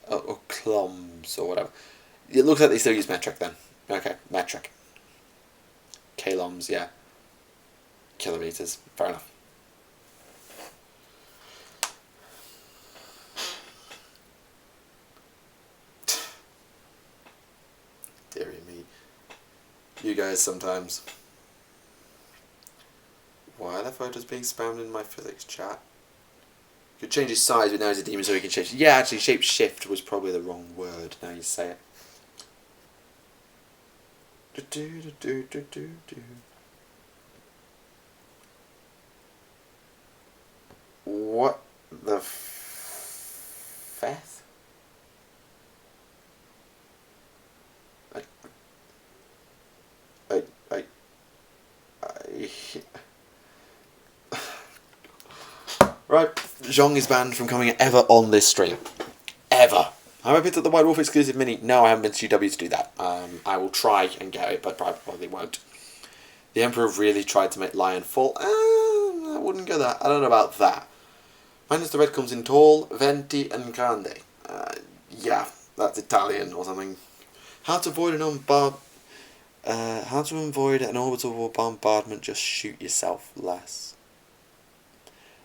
S1: Or cloms, or whatever. It looks like they still use metric then. Okay, metric. Kaloms, yeah. Kilometres, fair enough. Deary me. You guys sometimes. Why are the photos being spammed in my physics chat? Could change his size, but now he's a demon, so he can shape. Yeah, actually, shape shift was probably the wrong word. Now you say it. What the feth? Right, Zhong is banned from coming ever on this stream. Ever. Have I picked up the White Wolf exclusive mini? No, I haven't been to GW to do that. I will try and get it, but probably won't. The Emperor really tried to make Lion fall. I wouldn't go that. I don't know about that. Minus the red comes in tall, venti, and grande. Yeah, that's Italian or something. How to avoid an orbital bombardment? Just shoot yourself less.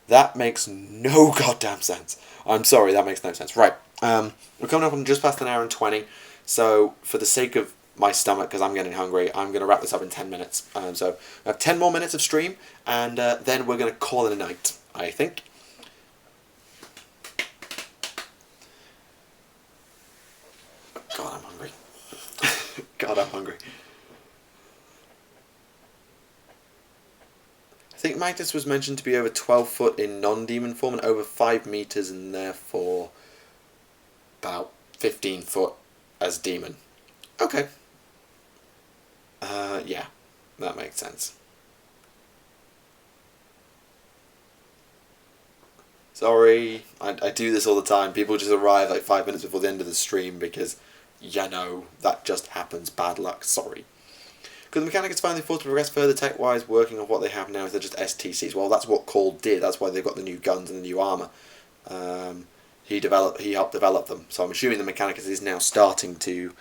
S1: That makes no goddamn sense. I'm sorry, that makes no sense. Right, we're coming up on just past an hour and 20. So for the sake of my stomach, because I'm getting hungry, I'm going to wrap this up in 10 minutes. So I have 10 more minutes of stream, and then we're going to call it a night, I think. God, I'm hungry. God, I'm hungry. I think Magnus was mentioned to be over 12 foot in non-demon form and over 5 meters and therefore about 15 foot as demon. Okay. Yeah, that makes sense. Sorry, I do this all the time. People just arrive like 5 minutes before the end of the stream because, you know, that just happens. Bad luck, sorry. Because the mechanic is finally forced to progress further tech-wise, working on what they have now instead of just STCs. Well, that's what Cole did. That's why they've got the new guns and the new armour. He helped develop them. So I'm assuming the mechanic is now starting to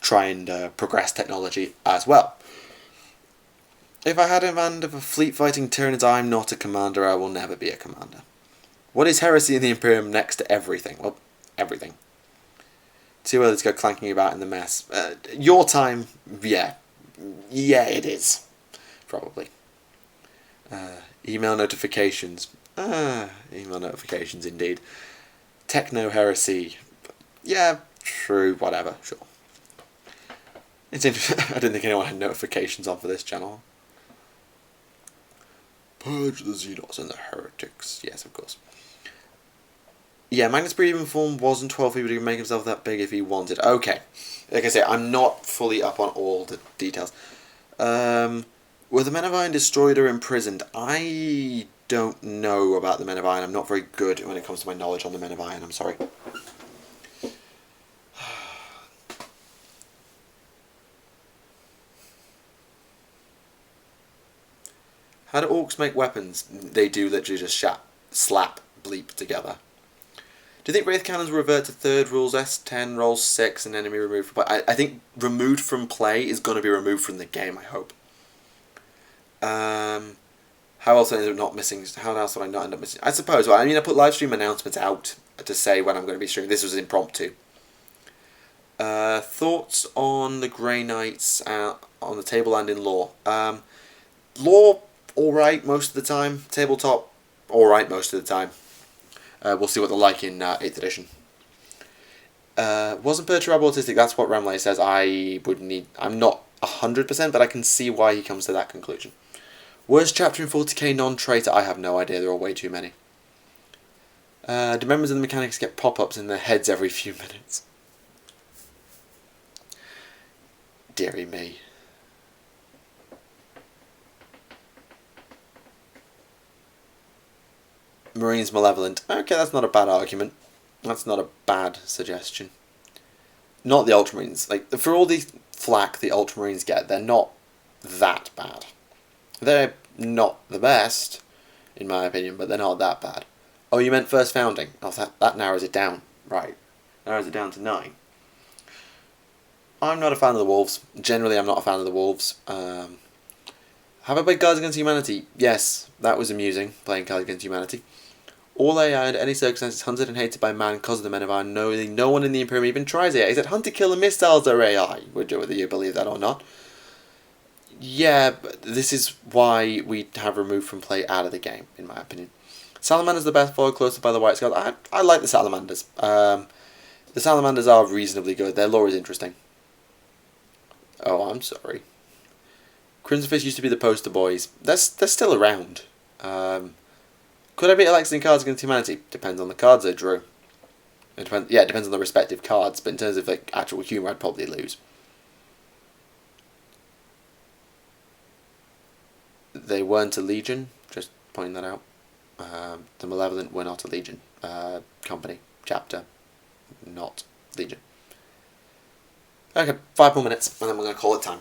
S1: try and progress technology as well. If I had a command of a fleet-fighting Tyranids, I'm not a commander. I will never be a commander. What is heresy in the Imperium next to everything? Well, everything. Too early to go clanking about in the mess. Your time, yeah. Yeah, it is. Probably. Email notifications. Email notifications indeed. Techno heresy. Yeah, true, whatever, sure. It's interesting. I didn't think anyone had notifications on for this channel. Purge the Xenos and the heretics. Yes, of course. Yeah, Magnus Breeding form wasn't 12 feet, but he could make himself that big if he wanted. Okay. Like I say, I'm not fully up on all the details. Were the Men of Iron destroyed or imprisoned? I don't know about the Men of Iron. I'm not very good when it comes to my knowledge on the Men of Iron. I'm sorry. How do orcs make weapons? They do literally just slap, bleep together. Do you think Wraith Cannons revert to third rules, S10, roll 6, and enemy removed from play? I think removed from play is going to be removed from the game, I hope. How else would I not missing? How else would I not end up missing? I suppose, well, I mean, I put live stream announcements out to say when I'm going to be streaming. This was impromptu. Thoughts on the Grey Knights on the table and in lore? Lore, alright most of the time. Tabletop, alright most of the time. We'll see what they're like in 8th edition. Wasn't Bertrab autistic? That's what Ramley says. I'm not 100%, but I can see why he comes to that conclusion. Worst chapter in 40k non-traitor? I have no idea. There are way too many. Do members of the mechanics get pop-ups in their heads every few minutes? Deary me. Marines malevolent. Okay, that's not a bad argument. That's not a bad suggestion. Not the Ultramarines. Like, for all the flack the Ultramarines get, they're not that bad. They're not the best, in my opinion, but they're not that bad. Oh, you meant first founding? Oh, that narrows it down. Right. Narrows it down to 9. I'm not a fan of the Wolves. Generally, I'm not a fan of the Wolves. Have I played Cards Against Humanity? Yes, that was amusing, playing Cards Against Humanity. All AI under any circumstances hunted and hated by man because of the Men of Iron. No one in the Imperium even tries AI. He said hunter killer missiles are AI. Whether you believe that or not. Yeah, but this is why we have removed from play out of the game, in my opinion. Salamander's the best, followed closely by the White Scouts. I like the Salamanders. The Salamanders are reasonably good. Their lore is interesting. Oh, I'm sorry. Crimson Fist used to be the poster boys. They're still around. Could I beat Alex in Cards Against Humanity? Depends on the cards I drew. It depends on the respective cards, but in terms of like actual humour, I'd probably lose. They weren't a legion, just pointing that out. The Malevolent were not a legion. Company, chapter, not Legion. Okay, 5 more minutes, and then we're going to call it time.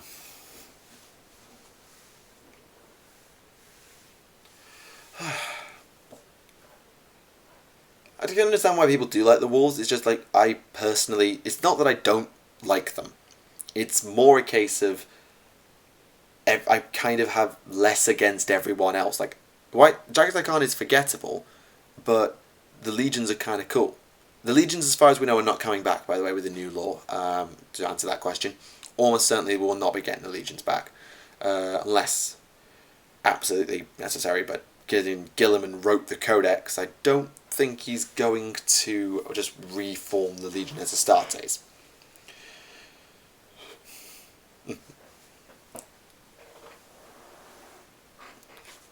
S1: I can understand why people do like the wolves. It's just like, I personally... It's not that I don't like them. It's more a case of... I kind of have less against everyone else. Like, Jagged Icon is forgettable, but the Legions are kind of cool. The Legions, as far as we know, are not coming back, by the way, with the new lore, to answer that question. Almost certainly we will not be getting the Legions back, unless absolutely necessary, but given Gilliman wrote the Codex, I don't think he's going to just reform the Legion as Astartes.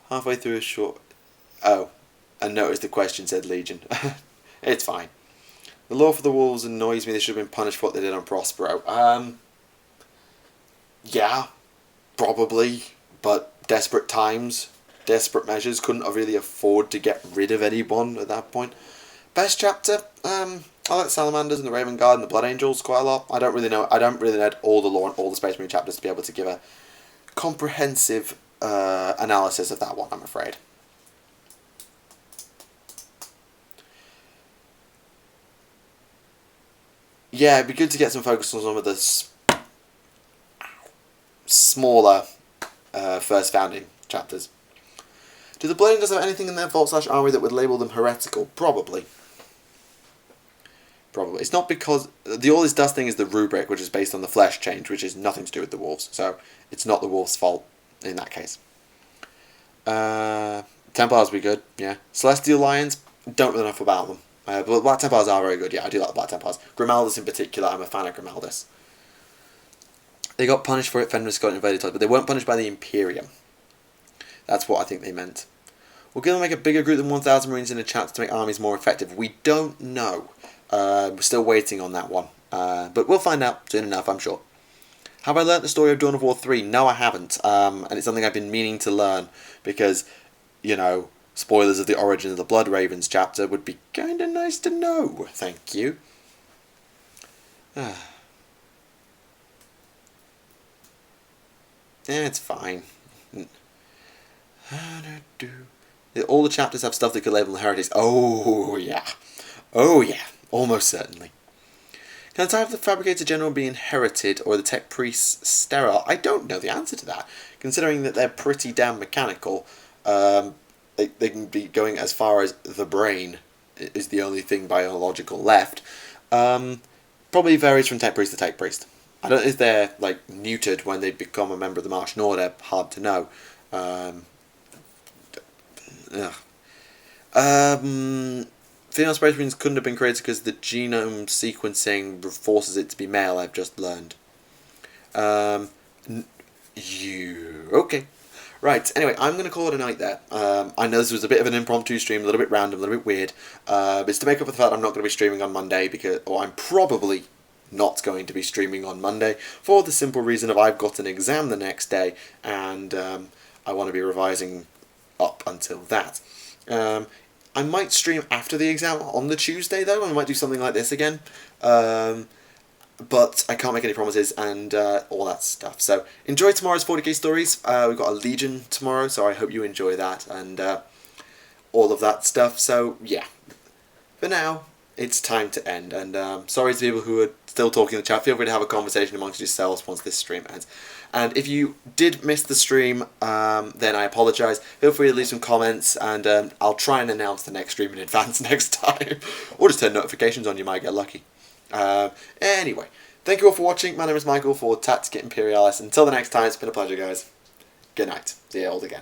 S1: Halfway through a short... Oh, I noticed the question said Legion. It's fine. The law for the wolves annoys me. They should have been punished for what they did on Prospero. Yeah, probably, but desperate times, desperate measures, couldn't have really afford to get rid of anyone at that point. Best chapter, I like Salamanders and the Raven Guard and the Blood Angels quite a lot. I don't really know all the lore and all the Space Marine chapters to be able to give a comprehensive analysis of that one, I'm afraid. Yeah, it'd be good to get some focus on some of the smaller first founding chapters. Do the Blood Angels have anything in their vault/armory that would label them heretical? Probably. Probably. It's not because... The All This Dust thing is the rubric, which is based on the flesh change, which is nothing to do with the wolves. So, it's not the wolves' fault in that case. Templars would be good, yeah. Celestial Lions, don't know enough about them. But Black Templars are very good, yeah, I do like the Black Templars. Grimaldus in particular, I'm a fan of Grimaldus. They got punished for it, Fenris got invaded, but they weren't punished by the Imperium. That's what I think they meant. Will Gilliman make a bigger group than 1,000 Marines in a chance to make armies more effective? We don't know. We're still waiting on that one. But we'll find out soon enough, I'm sure. Have I learnt the story of Dawn of War 3? No, I haven't. And it's something I've been meaning to learn because, you know, spoilers of the Origin of the Blood Ravens chapter would be kind of nice to know. Thank you. It's fine. All the chapters have stuff that could label the heretics. Oh, yeah. Oh, yeah. Almost certainly. Can the type of the Fabricator General be inherited, or the Tech Priests sterile? I don't know the answer to that. Considering that they're pretty damn mechanical, they can be going as far as the brain is the only thing biological left. Probably varies from Tech Priest to Tech Priest. I don't know if they're like neutered when they become a member of the Martian Order. Hard to know. Female Space Marines couldn't have been created because the genome sequencing forces it to be male, I've just learned. Okay. Right, anyway, I'm going to call it a night there. I know this was a bit of an impromptu stream, a little bit random, a little bit weird. But it's to make up for the fact I'm not going to be streaming on Monday, or I'm probably not going to be streaming on Monday, for the simple reason of I've got an exam the next day, and I want to be revising up until that. I might stream after the exam on the Tuesday, though. I might do something like this again. But I can't make any promises and all that stuff. So enjoy tomorrow's 40k stories. We've got a Legion tomorrow, so I hope you enjoy that and all of that stuff. So yeah, for now, it's time to end. And sorry to people who are still talking in the chat. Feel free to have a conversation amongst yourselves once this stream ends. And if you did miss the stream, then I apologise. Feel free to leave some comments, and I'll try and announce the next stream in advance next time. Or just turn notifications on, you might get lucky. Anyway, thank you all for watching. My name is Michael for Tactica Imperialis. Until the next time, it's been a pleasure, guys. Good night. See you all again.